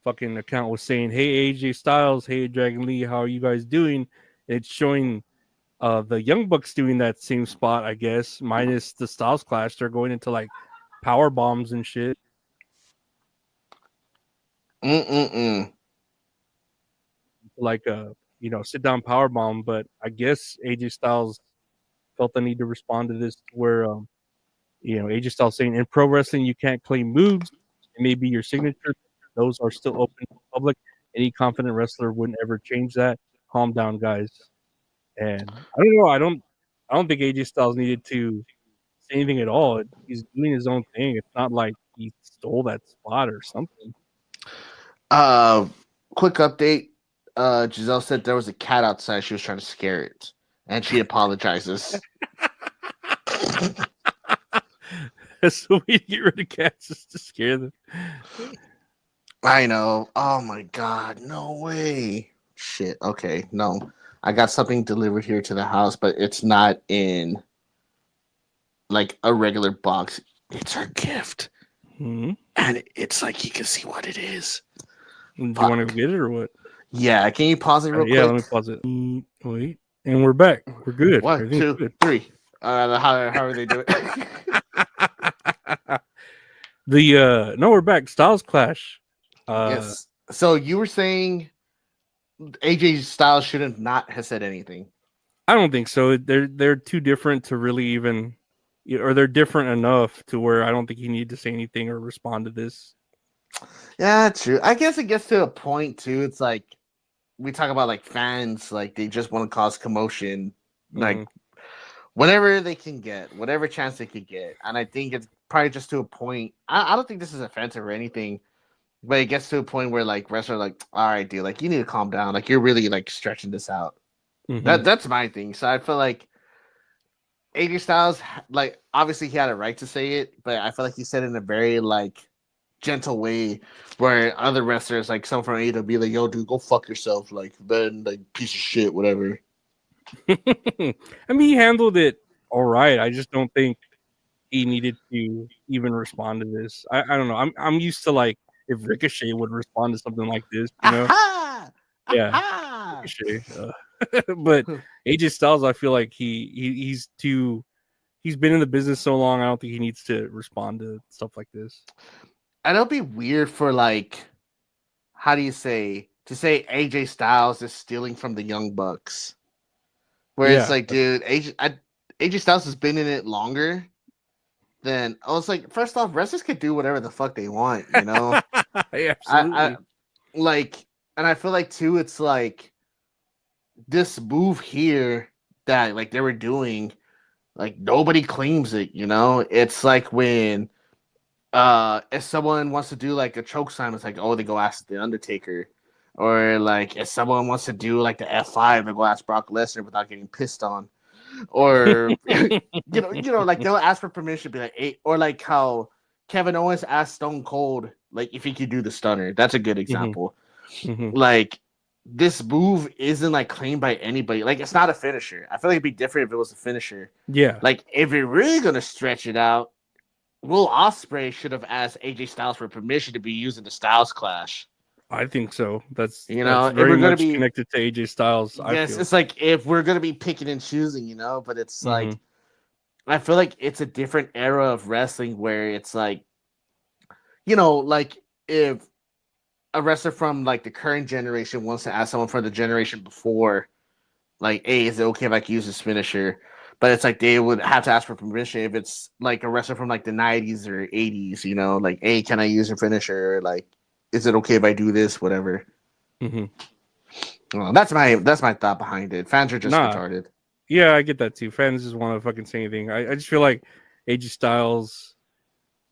fucking account was saying, hey AJ Styles, hey Dragon Lee, how are you guys doing? It's showing the Young Bucks doing that same spot, I guess, minus the Styles Clash. They're going into like power bombs and shit. Like sit down power bomb, but I guess AJ Styles felt the need to respond to this where AJ Styles saying in pro wrestling you can't claim moves. It may be your signature. Those are still open to the public. Any confident wrestler wouldn't ever change that. Calm down, guys. And I don't know. I don't think AJ Styles needed to say anything at all. He's doing his own thing. It's not like he stole that spot or something. Quick update. Giselle said there was a cat outside. She was trying to scare it, and she apologizes. That's the way to get rid of cats, is to scare them. I know. Oh my god, no way. Shit. Okay, no. I got something delivered here to the house, but it's not in like a regular box. It's our gift. Mm-hmm. And it's like you can see what it is. Do you want to get it or what? Yeah, can you pause it real quick? Yeah, let me pause it. Wait, and we're back. We're good. 1, 2, good. 3. How are they doing? No, we're back. Styles Clash. Yes. So you were saying AJ Styles shouldn't not have said anything. I don't think so. They're too different to really even, or they're different enough to where I don't think you need to say anything or respond to this. Yeah, true. I guess it gets to a point too. It's like we talk about like fans, like they just want to cause commotion, like whenever they can get, whatever chance they could get. And I think it's probably just to a point. I don't think this is offensive or anything, but it gets to a point where like wrestlers are like, all right, dude, like you need to calm down. Like you're really like stretching this out. That's my thing. So I feel like AJ Styles, like obviously he had a right to say it, but I feel like he said it in a very like gentle way, where other wrestlers, like some from AEW, be like, "Yo, dude, go fuck yourself," like then like piece of shit, whatever. I mean, he handled it all right. I just don't think he needed to even respond to this. I don't know. I'm used to like if Ricochet would respond to something like this, you know? Aha! Yeah, Aha! Ricochet. But AJ Styles, I feel like he's been in the business so long. I don't think he needs to respond to stuff like this. And it'll be weird for like, how do you say AJ Styles is stealing from the Young Bucks, where it's like, dude, AJ Styles has been in it longer than I was like. First off, wrestlers could do whatever the fuck they want, you know. Yeah, absolutely. I like, and I feel like too, it's like this move here that like they were doing, like nobody claims it, you know. It's like when if someone wants to do like a choke slam, it's like, oh, they go ask the Undertaker. Or like if someone wants to do like the F5, they go ask Brock Lesnar without getting pissed on. Or you know, like they'll ask for permission, be like, hey, or like how Kevin Owens asked Stone Cold like if he could do the stunner. That's a good example. Like this move isn't like claimed by anybody. Like it's not a finisher. I feel like it'd be different if it was a finisher. Yeah. Like if you're really gonna stretch it out, Will Ospreay should have asked AJ Styles for permission to be using the Styles Clash. I think so. That's you know, that's very if we're much gonna be connected to AJ Styles. Yes, it's like if we're gonna be picking and choosing, you know, but it's like I feel like it's a different era of wrestling where it's like, you know, like if a wrestler from like the current generation wants to ask someone from the generation before, like, hey, is it okay if I can use this finisher? But it's like they would have to ask for permission if it's like a wrestler from like the 90s or 80s, you know, like, hey, can I use your finisher? Like, is it okay if I do this? Whatever. Well, that's my thought behind it. Fans are just retarded. Yeah, I get that too. Fans just want to fucking say anything. I just feel like AJ Styles,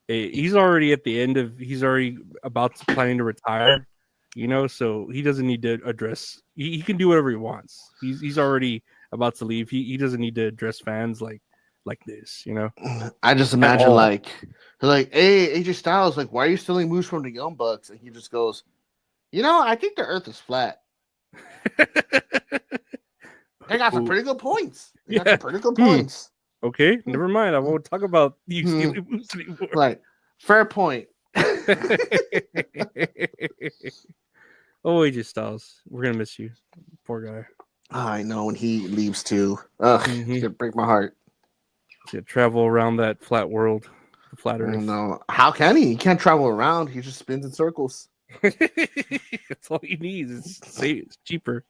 he's already at the end of, he's already about to planning to retire, you know, so he doesn't need to address, he can do whatever he wants. He's already about to leave. He doesn't need to address fans like this, you know. I just imagine like hey, AJ Styles, like, why are you stealing moves from the Young Bucks? And he just goes, you know, I think the earth is flat. They got some pretty good points. Okay, never mind. I won't talk about you stealing moves anymore. Right. Fair point. Oh, AJ Styles. We're gonna miss you. Poor guy. I know when he leaves too. Ugh, it's gonna break my heart. To travel around that flat world, the flat earth. No, how can he? He can't travel around. He just spins in circles. That's all he needs. It's cheaper.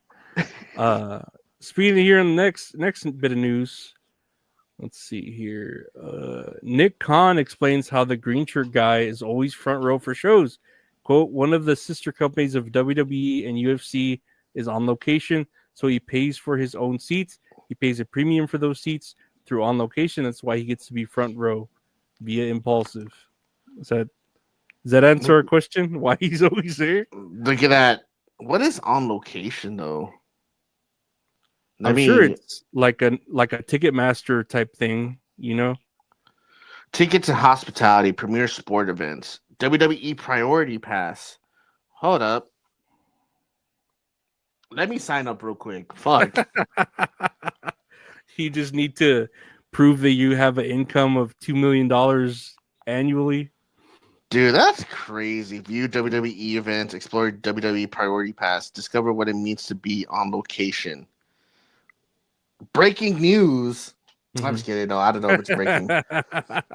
Speaking of here in the next bit of news, let's see here. Nick Khan explains how the green shirt guy is always front row for shows. Quote, one of the sister companies of WWE and UFC is on location, so he pays for his own seats. He pays a premium for those seats through On Location. That's why he gets to be front row via Impulsive. Does that answer our question? Why he's always there? Look at that. What is On Location though? I'm sure it's like a Ticketmaster type thing, you know. Tickets and hospitality, premier sport events, WWE Priority Pass. Hold up. Let me sign up real quick. Fuck. You just need to prove that you have an income of $2 million annually. Dude, that's crazy. View WWE events, explore WWE Priority Pass, discover what it means to be on location. Breaking news. I'm just kidding. No, I don't know if it's breaking.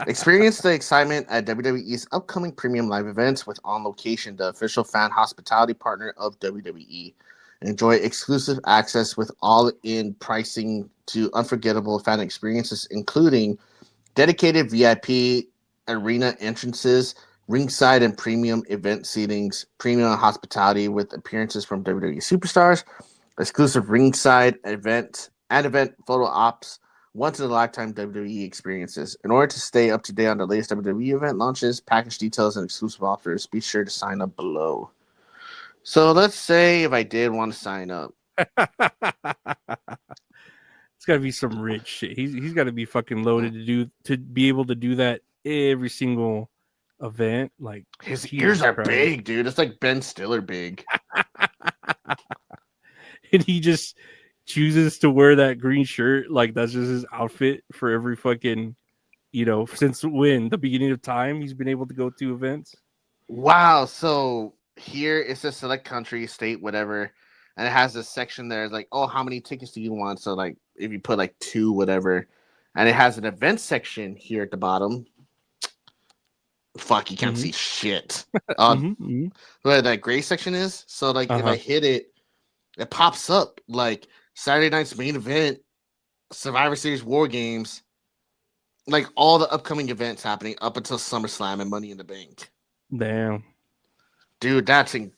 Experience the excitement at WWE's upcoming premium live events with On Location, the official fan hospitality partner of WWE. Enjoy exclusive access with all-in pricing to unforgettable fan experiences, including dedicated VIP arena entrances, ringside and premium event seatings, premium hospitality with appearances from WWE superstars, exclusive ringside event photo ops, once-in-a-lifetime WWE experiences. In order to stay up to date on the latest WWE event launches, package details, and exclusive offers, be sure to sign up below. So let's say if I did want to sign up. It's got to be some rich shit. He's got to be fucking loaded to be able to do that every single event. Like His Jesus ears are Christ. big, dude. It's like Ben Stiller big. And he just chooses to wear that green shirt. Like that's just his outfit for every fucking, since when? The beginning of time he's been able to go to events. Wow. So here it says select country, state, whatever. And it has this section there. It's like, oh, how many tickets do you want? So like if you put like 2, whatever. And it has an event section here at the bottom. Fuck, you can't see shit. Where that gray section is. So like if I hit it, it pops up like Saturday night's main event, Survivor Series War Games, like all the upcoming events happening up until SummerSlam and Money in the Bank. Damn. Dude, I'm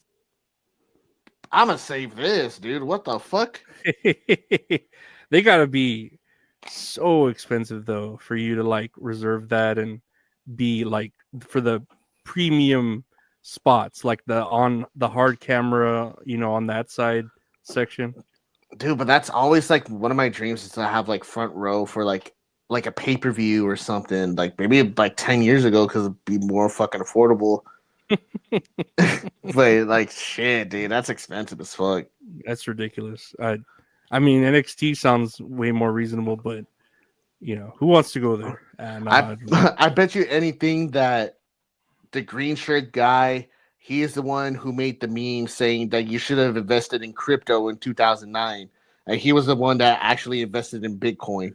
gonna save this, dude. What the fuck? They gotta be so expensive though for you to like reserve that and be like for the premium spots, like on the hard camera, on that side section. Dude, but that's always like one of my dreams is to have like front row for like a pay-per-view or something. Like maybe like 10 years ago because it'd be more fucking affordable. But like shit, dude, that's expensive as fuck. That's ridiculous. I mean NXT sounds way more reasonable, but who wants to go there? I bet you anything that the green shirt guy, he is the one who made the meme saying that you should have invested in crypto in 2009. And he was the one that actually invested in Bitcoin.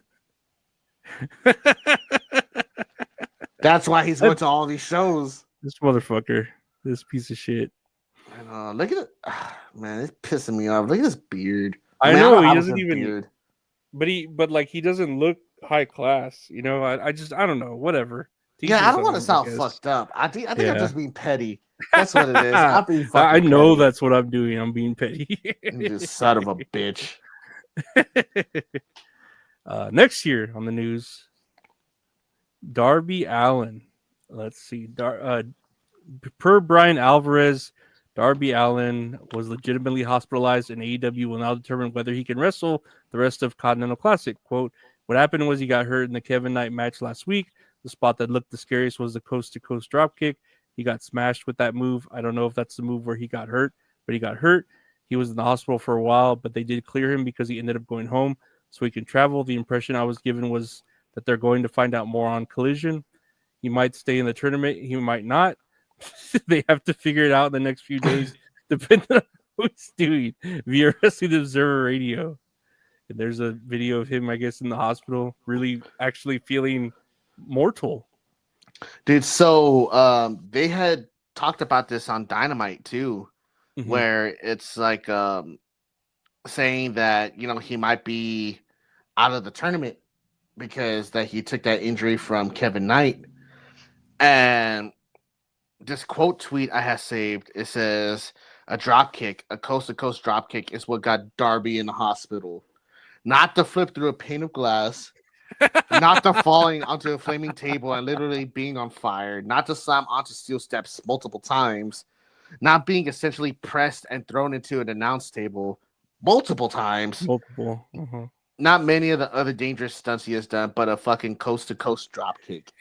That's why he's going to all these shows. This motherfucker, this piece of shit. And look at it. Man, it's pissing me off. Look at this beard. I know he have doesn't a even beard. but he doesn't look high class, I don't know, whatever. Yeah, I don't want to sound fucked up. I think I'm just being petty. That's what it is. I'm being I know petty. that's what I'm doing. I'm being petty. You son of a bitch. Next year on the news, Darby Allin. Let's see. Per Brian Alvarez, Darby Allin was legitimately hospitalized, and AEW will now determine whether he can wrestle the rest of Continental Classic. Quote, what happened was he got hurt in the Kevin Knight match last week. The spot that looked the scariest was the coast-to-coast dropkick. He got smashed with that move. I don't know if that's the move where he got hurt, but he got hurt. He was in the hospital for a while, but they did clear him because he ended up going home so he can travel. The impression I was given was that they're going to find out more on Collision. He might stay in the tournament. He might not. They have to figure it out in the next few days, depending on who he's doing via Wrestling Observer Radio. And there's a video of him, I guess, in the hospital, really actually feeling mortal. Dude, so they had talked about this on Dynamite too, where it's like saying that he might be out of the tournament because that he took that injury from Kevin Knight. And this quote tweet I have saved, it says, a coast-to-coast drop kick is what got Darby in the hospital. Not the flip through a pane of glass, not the falling onto a flaming table and literally being on fire, not to slam onto steel steps multiple times, not being essentially pressed and thrown into an announce table multiple times. not many of the other dangerous stunts he has done, but a fucking coast to coast drop kick.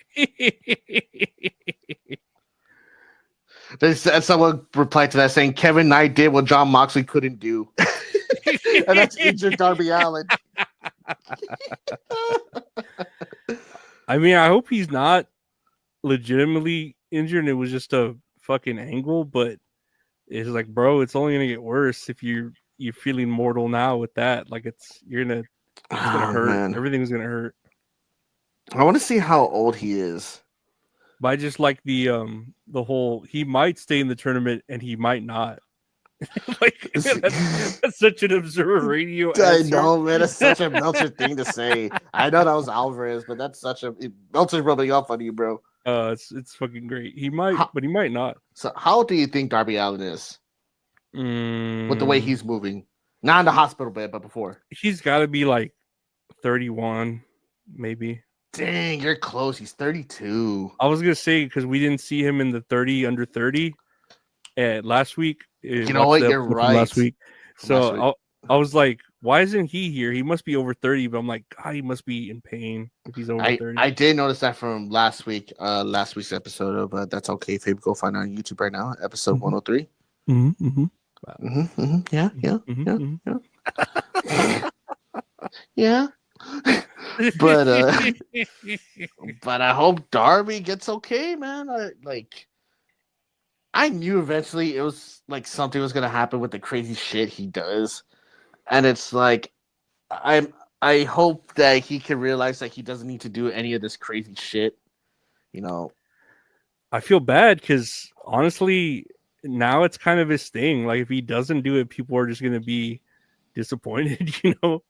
Someone replied to that saying Kevin Knight did what John Moxley couldn't do. And that's injured Darby Allin. I mean, I hope he's not legitimately injured and it was just a fucking angle, but it's like, bro, it's only gonna get worse if you're feeling mortal now with that. Like it's gonna hurt. Man. Everything's gonna hurt. I want to see how old he is. But I just like the whole he might stay in the tournament and he might not. Like that's such an Observer Radio answer. I know, man. That's such a Meltzer thing to say. I know that was Alvarez, but that's such a Meltzer's rubbing off on you, bro. It's fucking great. He might, but he might not. So, how old do you think Darby Allin is with the way he's moving? Not in the hospital bed, but before. He's got to be like 31, maybe. Dang, you're close. He's 32. I was gonna say because we didn't see him in the 30 under 30 last week. You know what? You're right. Last week, so I was like, why isn't he here? He must be over 30. But I'm like, God, he must be in pain if he's over 30. I did notice that from last week's episode of That's Okay, Fabe. Go find it on YouTube right now, episode 103. Yeah. But I hope Darby gets okay, man. I knew eventually it was like something was gonna happen with the crazy shit he does, and it's like I hope that he can realize that he doesn't need to do any of this crazy shit. You know, I feel bad because honestly, now it's kind of his thing. Like if he doesn't do it, people are just gonna be disappointed. You know.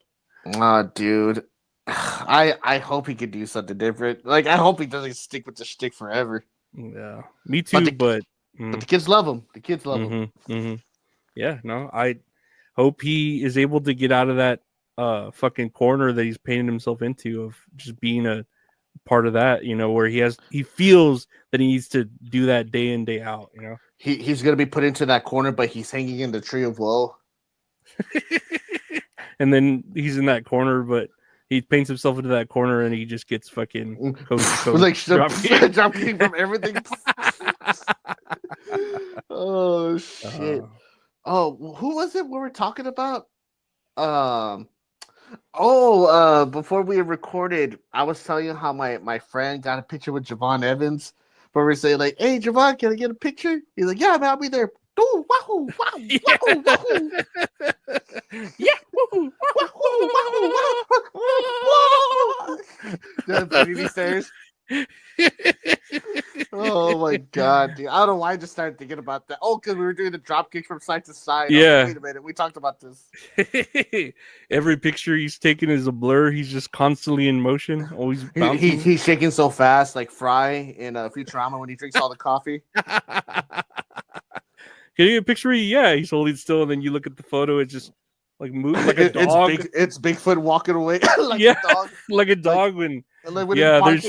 Dude. I hope he could do something different. Like I hope he doesn't stick with the shtick forever. Yeah, me too. But the kids love him. The kids love him. Mm-hmm. Yeah, no, I hope he is able to get out of that fucking corner that he's painted himself into of just being a part of that. You know, where he feels that he needs to do that day in day out. You know, he's gonna be put into that corner, but he's hanging in the tree of woe. And then he's in that corner, but he paints himself into that corner and he just gets fucking coast to coast. Like drop kick from everything. Oh shit. Who was it we were talking about? Before we recorded, I was telling you how my friend got a picture with Javon Evans. But we're saying like, hey Javon, can I get a picture? He's like, yeah, man, I'll be there. Ooh, wahoo, wahoo, wahoo, wahoo. Yeah, wahoo, Wahoo, wahoo, wahoo, wahoo. The baby stairs. Oh my god, dude. I don't know why I just started thinking about that. Oh, because we were doing the drop kick from side to side. Yeah. Like, wait a minute, we talked about this. Every picture he's taking is a blur. He's just constantly in motion, always bouncing. He's shaking so fast, like Fry in Futurama when he drinks all the coffee. Can you get a picture? Yeah, he's holding still, and then you look at the photo. It's just like moving like a dog. It's Bigfoot walking away like a dog. Like a dog when there's.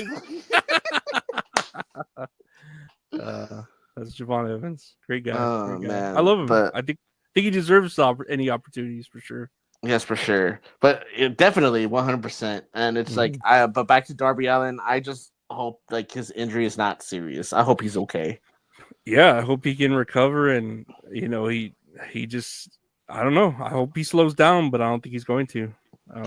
That's Javon Evans, great guy. Oh great guy. man, I love him. But I think he deserves any opportunities for sure. Yes, for sure. But definitely 100%. And it's like, but back to Darby Allin, I just hope like his injury is not serious. I hope he's okay. Yeah, I hope he can recover, and you know, he just, I don't know. I hope he slows down, but I don't think he's going to. I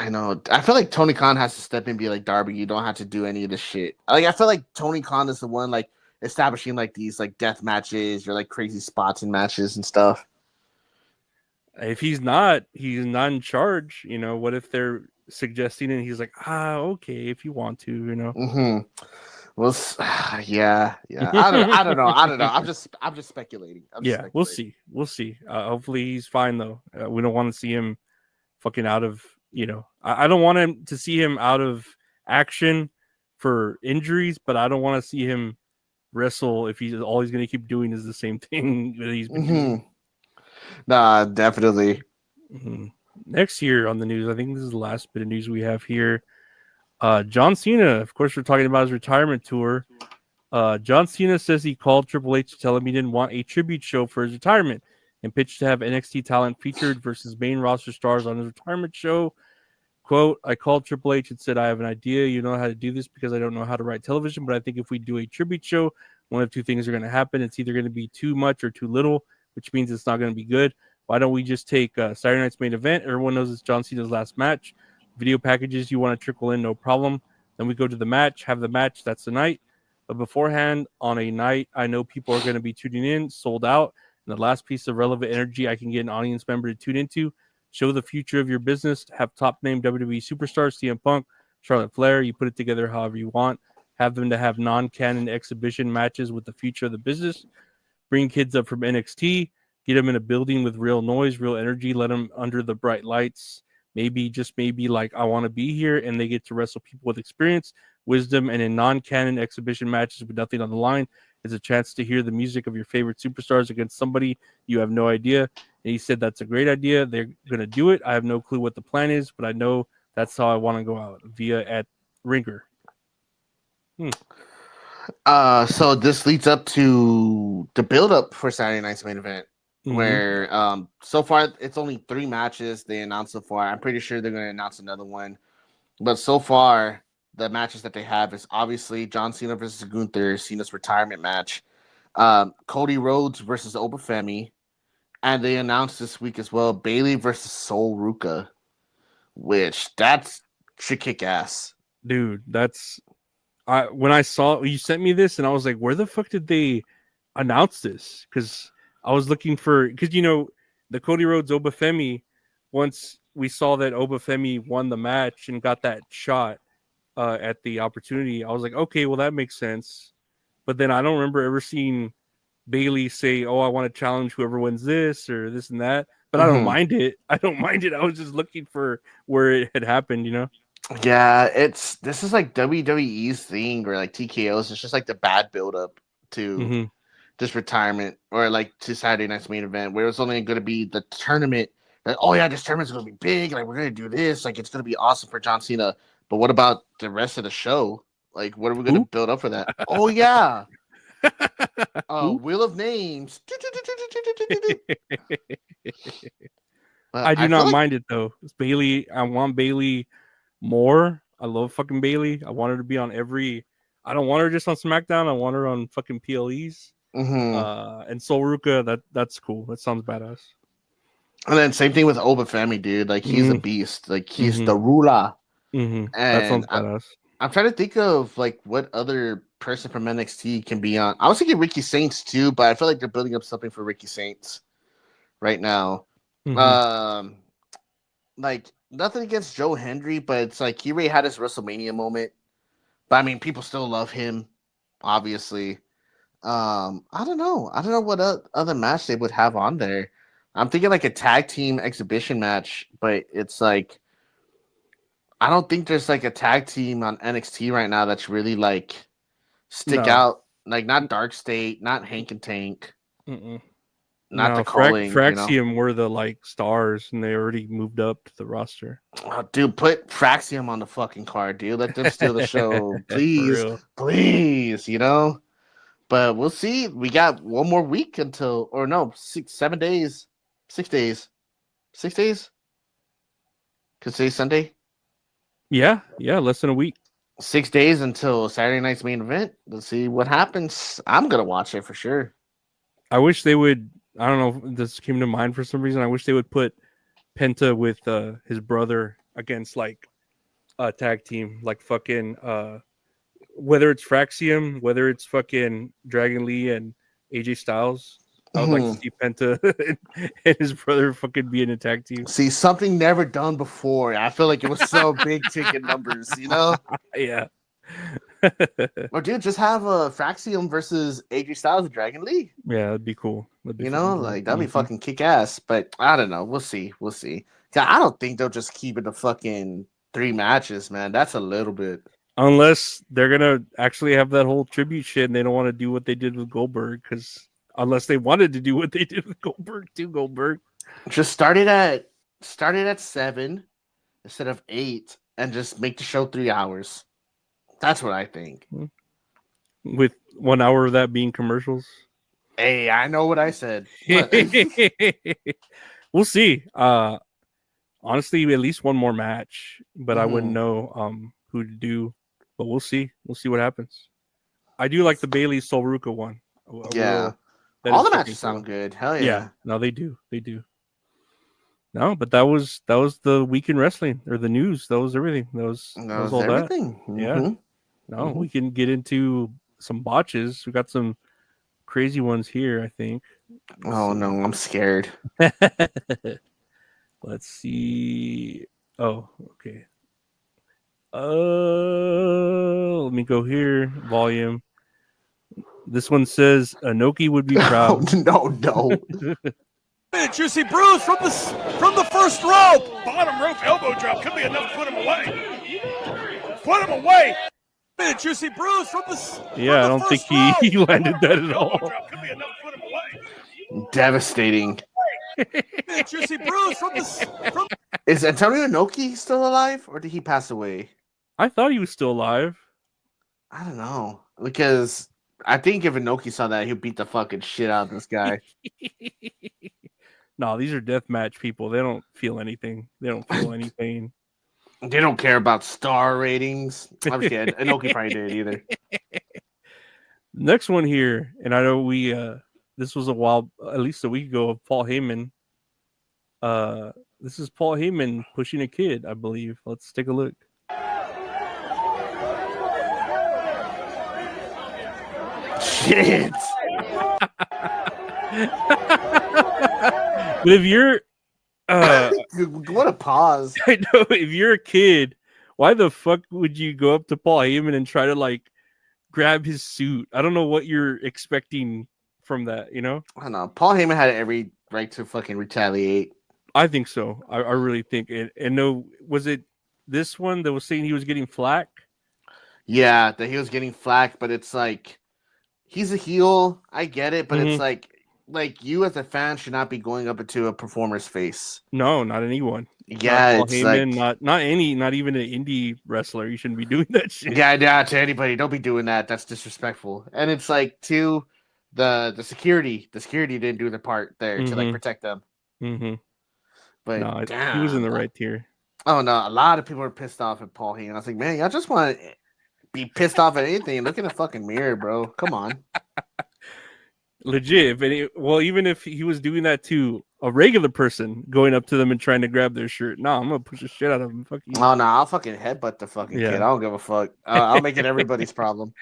know. I feel like Tony Khan has to step in and be like, Darby, you don't have to do any of this shit. Like, I feel like Tony Khan is the one like establishing like these like death matches or like crazy spots in matches and stuff. If he's not in charge. You know, what if they're suggesting and he's like, okay, if you want to, you know. Mm-hmm. Well, yeah. I don't know. I'm just speculating. We'll see. Hopefully he's fine though. We don't want to see him fucking out of, you know. I don't want him to see him out of action for injuries, but I don't want to see him wrestle if all he's going to keep doing is the same thing that he's been doing. Nah, definitely. Mm-hmm. Next year on the news, I think this is the last bit of news we have here. John Cena, of course, we're talking about his retirement tour. John Cena says he called Triple H to tell him he didn't want a tribute show for his retirement. and pitched to have NXT talent featured versus main roster stars on his retirement show. Quote, I called Triple H and said, I have an idea. You know how to do this because I don't know how to write television, but I think if we do a tribute show, one of two things are going to happen. It's either going to be too much or too little, which means it's not going to be good. Why don't we just take Saturday night's main event? Everyone knows it's John Cena's last match. Video packages you want to trickle in, no problem. Then we go to the match, have the match. That's the night. But beforehand, on a night I know people are going to be tuning in, sold out, and the last piece of relevant energy I can get an audience member to tune into, show the future of your business, have top-name WWE superstars, CM Punk, Charlotte Flair, you put it together however you want, have them to have non-canon exhibition matches with the future of the business, bring kids up from NXT, get them in a building with real noise, real energy, let them under the bright lights, maybe, just maybe, like, I want to be here, and they get to wrestle people with experience, wisdom, and in non-canon exhibition matches with nothing on the line, it's a chance to hear the music of your favorite superstars against somebody you have no idea. And he said that's a great idea. They're going to do it. I have no clue what the plan is, but I know that's how I want to go out, via at Ringer. So this leads up to the build-up for Saturday night's main event, where so far it's only 3 matches they announced so far. I'm pretty sure they're going to announce another one. But so far, the matches that they have is obviously John Cena versus Gunther, Cena's retirement match, Cody Rhodes versus Obafemi, and they announced this week as well Bayley versus Sol Ruka, which that should kick ass. Dude, that's when I saw you sent me this, and I was like, where the fuck did they announce this? Because I was looking for, because the Cody Rhodes Obafemi, once we saw that Obafemi won the match and got that shot at the opportunity, I was like, okay, well that makes sense. But then I don't remember ever seeing Bayley say, "Oh, I want to challenge whoever wins this or this and that." But I don't mind it. I was just looking for where it had happened, Yeah, this is like WWE's thing, or like TKO's. It's just like the bad build up to this retirement, or like to Saturday night's main event, where it's only going to be the tournament. Like, oh yeah, this tournament's going to be big. Like, we're going to do this. Like, it's going to be awesome for John Cena. But what about the rest of the show? Like, what are we going to build up for that? Oh yeah. Wheel of Names. I do not mind it though. It's Bayley. I want Bayley more. I love fucking Bayley. I want her to be on every. I don't want her just on SmackDown. I want her on fucking PLEs. And Sol Ruka. That's cool. That sounds badass. And then same thing with Obafemi, dude. Like, he's a beast. Like, he's the ruler. And that sounds badass. I'm trying to think of like what other person from NXT can be on. I was thinking Ricky Saints too, but I feel like they're building up something for Ricky Saints right now. Like, nothing against Joe Hendry, but it's like he already had his WrestleMania moment. But I mean, people still love him, obviously. I don't know what other match they would have on there. I'm thinking like a tag team exhibition match, but it's like, I don't think there's like a tag team on NXT right now that's really like stick out. Like, not Dark State, not Hank and Tank, not the Calling. Fraxium were the like stars, and they already moved up to the roster. Oh, dude, put Fraxium on the fucking card, dude. Let them steal the show, please. But we'll see. We got one more week until, or no, 6 days. 6 days. 6 days? Because today's Sunday? Yeah, less than a week. 6 days until Saturday night's main event. Let's see what happens. I'm going to watch it for sure. I wish they would, I don't know if this came to mind for some reason. I wish they would put Penta with his brother against like a tag team, like fucking, whether it's Fraxium, whether it's fucking Dragon Lee and AJ Styles. I would like to see Penta and his brother fucking be in a tag team. See, something never done before. I feel like it was so big ticket numbers, Yeah. Or dude, just have a Fraxium versus AJ Styles and Dragon Lee. Yeah, that'd be cool. That'd be fucking kick ass. But I don't know. We'll see. I don't think they'll just keep it to fucking 3 matches, man. That's a little bit. Unless they're gonna actually have that whole tribute shit, and they don't want to do what they did with Goldberg, because. Unless they wanted to do what they did with Goldberg. Just start it at 7 instead of 8, and just make the show 3 hours. That's what I think. With 1 hour of that being commercials. Hey, I know what I said. We'll see. Honestly, at least one more match, but I wouldn't know who to do. But we'll see. We'll see what happens. I do like the Bailey Sol Ruka one. Yeah. That All is the freaking matches sound good. Hell yeah. No, they do. They do. No, but that was the week in wrestling or the news. That was everything. That was all everything. that. Yeah. No, we can get into some botches. We got some crazy ones here, I think. No, I'm scared. Let's see. Oh, okay. Let me go here. Volume. This one says Inoki would be proud. No. Juicy bruise from the first rope. Bottom rope elbow drop could be enough to put him away. Put him away. Juicy bruise from the. Yeah, I don't think he landed that at all. Could be enough to put him away. Devastating. Juicy bruise from the. Is Antonio Inoki still alive, or did he pass away? I thought he was still alive. I don't know, because I think if Inoki saw that, he'd beat the fucking shit out of this guy. No, these are deathmatch people. They don't feel anything. They don't feel any pain. They don't care about star ratings. I'm just kidding. Inoki probably did either. Next one here, and I know we this was a while, at least a week ago, of Paul Heyman. This is Paul Heyman pushing a kid, I believe. Let's take a look. Shit. But if you're what a pause. I know, if you're a kid, why the fuck would you go up to Paul Heyman and try to like grab his suit? I don't know what you're expecting from that, you know? I don't know. Paul Heyman had every right to fucking retaliate. I think so. I really think it. And no, was it this one that was saying he was getting flack? Yeah, that he was getting flack, but it's like he's a heel. I get it, but it's like you as a fan should not be going up into a performer's face. No, not anyone. Yeah, not Paul Heyman, like, not even an indie wrestler. You shouldn't be doing that shit. Yeah, to anybody, don't be doing that. That's disrespectful. And it's like to the security. The security didn't do their part there to like protect them. Mm-hmm. But no, damn, he was in the right tier. Oh no, a lot of people are pissed off at Paul Heyman. I was like, man, y'all just want to be pissed off at anything. Look in the fucking mirror, bro. Come on. Legit. Even if he was doing that to a regular person, going up to them and trying to grab their shirt, I'm gonna push the shit out of him. Fuck you. Oh no, I'll fucking headbutt the fucking kid. I don't give a fuck. I'll make it everybody's problem.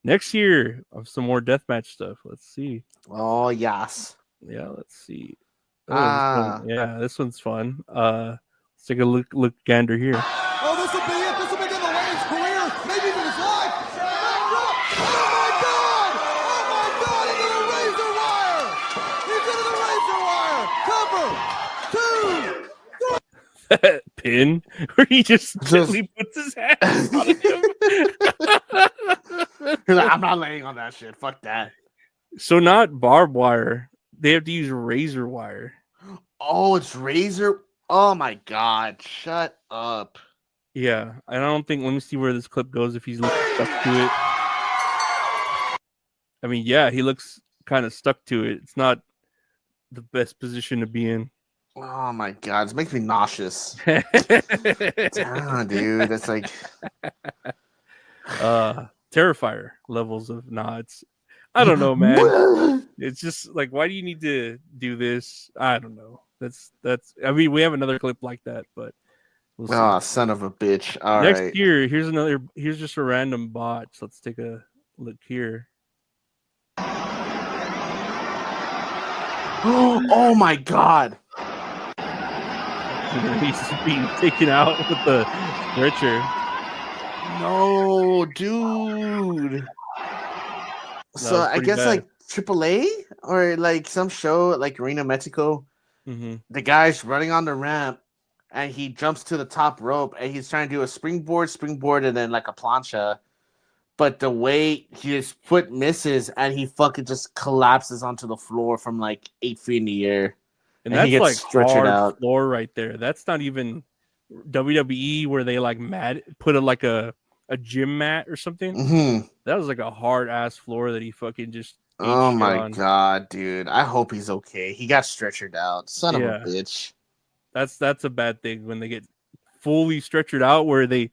Next year, some more deathmatch stuff. Let's see. Oh yes. Yeah, let's see. This one's fun. Let's take a look gander here. Oh, this will be it. This will begin the Reigns career, maybe even his life. Oh my God! He did the razor wire. Cover 2. That pin where he just gently puts his hands on him. He's like, I'm not laying on that shit. Fuck that. So not barbed wire. They have to use razor wire. Oh, it's razor. Oh my God! Shut up. Yeah, I don't think. Let me see where this clip goes. If he's looking stuck to it. I mean, yeah, he looks kind of stuck to it. It's not the best position to be in. Oh my God! It makes me nauseous. Damn, dude, that's like Terrifier levels of nods. I don't know, man. It's just like, why do you need to do this? I don't know. That's. I mean, we have another clip like that, but we'll see. Oh, son of a bitch! All Next right. year, here's another. Here's just a random bot. So let's take a look here. Oh my God! He's being taken out with the stretcher. No, dude. So I guess like AAA or like some show like Arena Mexico. The guy's running on the ramp and he jumps to the top rope and he's trying to do a springboard, and then like a plancha. But the way his foot misses and he fucking just collapses onto the floor from like 8 feet in the air. And that's he gets like stretchered hard out. floor right there. That's not even WWE where they like put a a gym mat or something. Mm-hmm. That was like a hard ass floor that he fucking just ate Oh shit my on. god, dude! I hope he's okay. He got stretchered out. Son of a bitch. That's a bad thing when they get fully stretchered out, where they're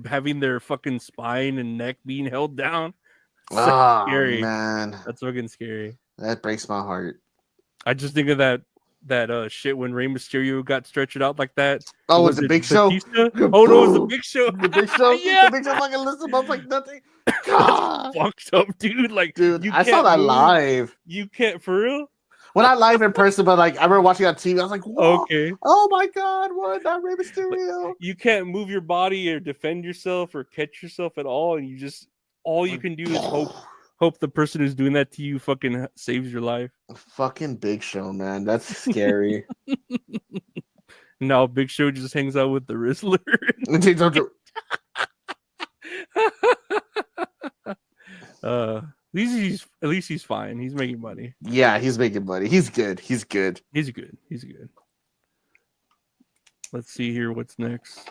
having their fucking spine and neck being held down. It's scary. Man, that's fucking scary. That breaks my heart. I just think of that shit when Rey Mysterio got stretched out like that. Oh, was the Big Show? Oh no, it was the Big Show. The Big Show. Yeah. The Big Show fucking lifts him up like nothing. That's fucked up, dude. Like, dude, I saw that live. You can't, for real? Well, not live in person, but like I remember watching on TV. I was like, whoa. Okay. Oh my god, what? Not Rey Mysterio. Like, you can't move your body or defend yourself or catch yourself at all, and all you can do is hope the person who's doing that to you fucking saves your life. Fucking Big Show, man. That's scary. No, Big Show just hangs out with the Rizzler. At least he's fine. He's making money. Yeah, he's making money. He's good. He's good. He's good. Let's see here what's next.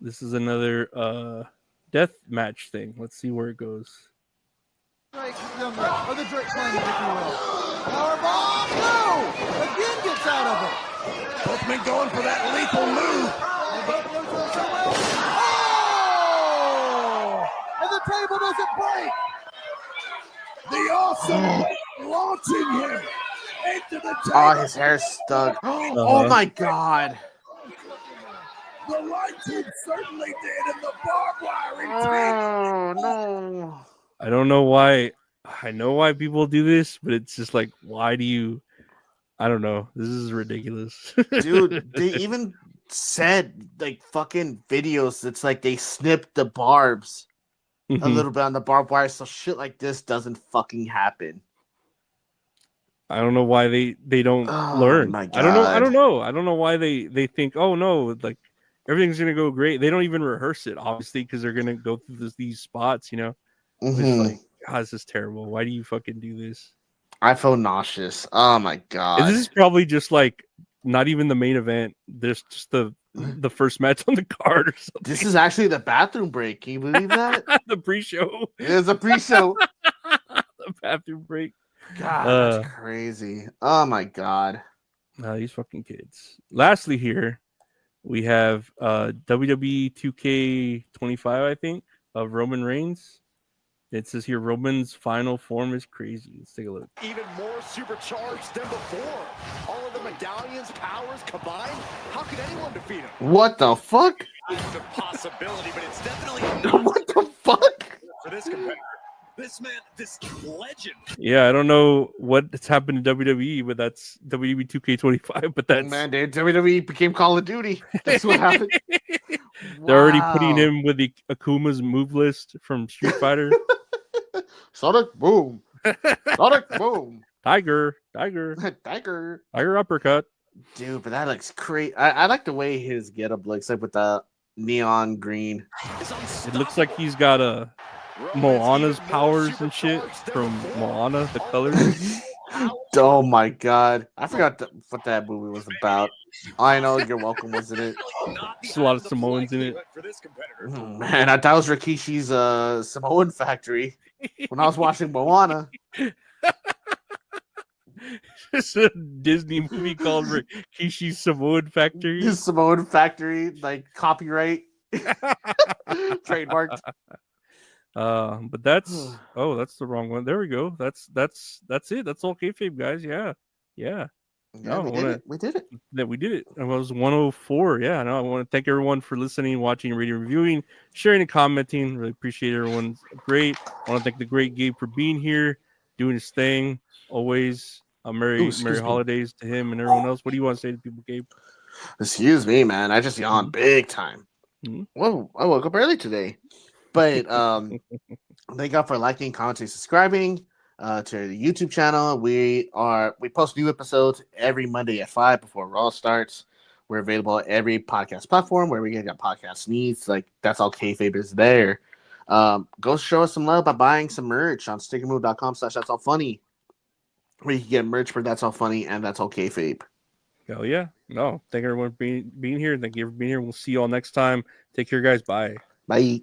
This is another death match thing. Let's see where it goes. Drake Younger, or the Drake Claimant, if you will. Powerbomb, no! Again gets out of it. Both men going for that lethal move. Oh! And the table doesn't break. The Awesome launching him into the table. Oh, his hair's stuck. Oh my god. The lighting certainly did, and the barbed wire. Oh no. I don't know why. I know why people do this, but it's just like, why do you? I don't know. This is ridiculous. Dude, they even said like fucking videos. It's like they snipped the barbs a little bit on the barbed wire, so shit like this doesn't fucking happen. I don't know why they don't learn. My God. I don't know why they think, oh no, like everything's gonna go great. They don't even rehearse it, obviously, because they're gonna go through these spots, you know. It's like, God, this is terrible. Why do you fucking do this? I feel nauseous. Oh my god. And this is probably just like not even the main event. There's just the first match on the card or something. This is actually the bathroom break. Can you believe that? The pre-show. It is a pre-show. The bathroom break. God, that's crazy. Oh my god. These fucking kids. Lastly, here we have WWE 2K25, I think, of Roman Reigns. It says here Roman's final form is crazy. Let's take a look. Even more supercharged than before. All of the medallions, powers combined. How could anyone defeat him? What the fuck? It's a possibility, but it's definitely What the fuck? for this competitor. This man, this legend. Yeah, I don't know what's happened to WWE, but that's WWE 2K25. But that's Man, dude, WWE became Call of Duty. That's what happened. They're already putting him with the Akuma's move list from Street Fighter. Sonic boom. Sonic boom. Tiger uppercut. Dude, but that looks great. I like the way his getup looks like with the neon green. It looks like he's got a Moana's powers and shit from Moana, the colors. Oh my god. I forgot what that movie was about. I know You're Welcome was in it. There's a lot of Samoans in it. Man, I thought it was Rikishi's Samoan factory when I was watching Moana. It's a Disney movie called Rikishi's Samoan Factory. His Samoan factory, like copyright. Trademarked. But that's that's the wrong one. There we go. That's it. That's all kayfabe, guys. Yeah. We did it. That we did it. It was 104. Yeah. No, I want to thank everyone for listening, watching, reading, reviewing, sharing, and commenting. Really appreciate everyone's great. I want to thank the great Gabe for being here, doing his thing. Always merry holidays to him and everyone else. What do you want to say to people, Gabe? Excuse me, man. I just yawned big time. Whoa, I woke up early today. But thank God for liking, commenting, subscribing to the YouTube channel. We post new episodes every Monday at 5 before Raw starts. We're available at every podcast platform where we get podcast needs. Like that's all kayfabe is there. Go show us some love by buying some merch on stickermove.com/that's all funny. Where you can get merch for That's All Funny and That's All Kayfabe. Hell yeah. No, thank everyone for being here. Thank you for being here. We'll see you all next time. Take care, guys. Bye. Bye.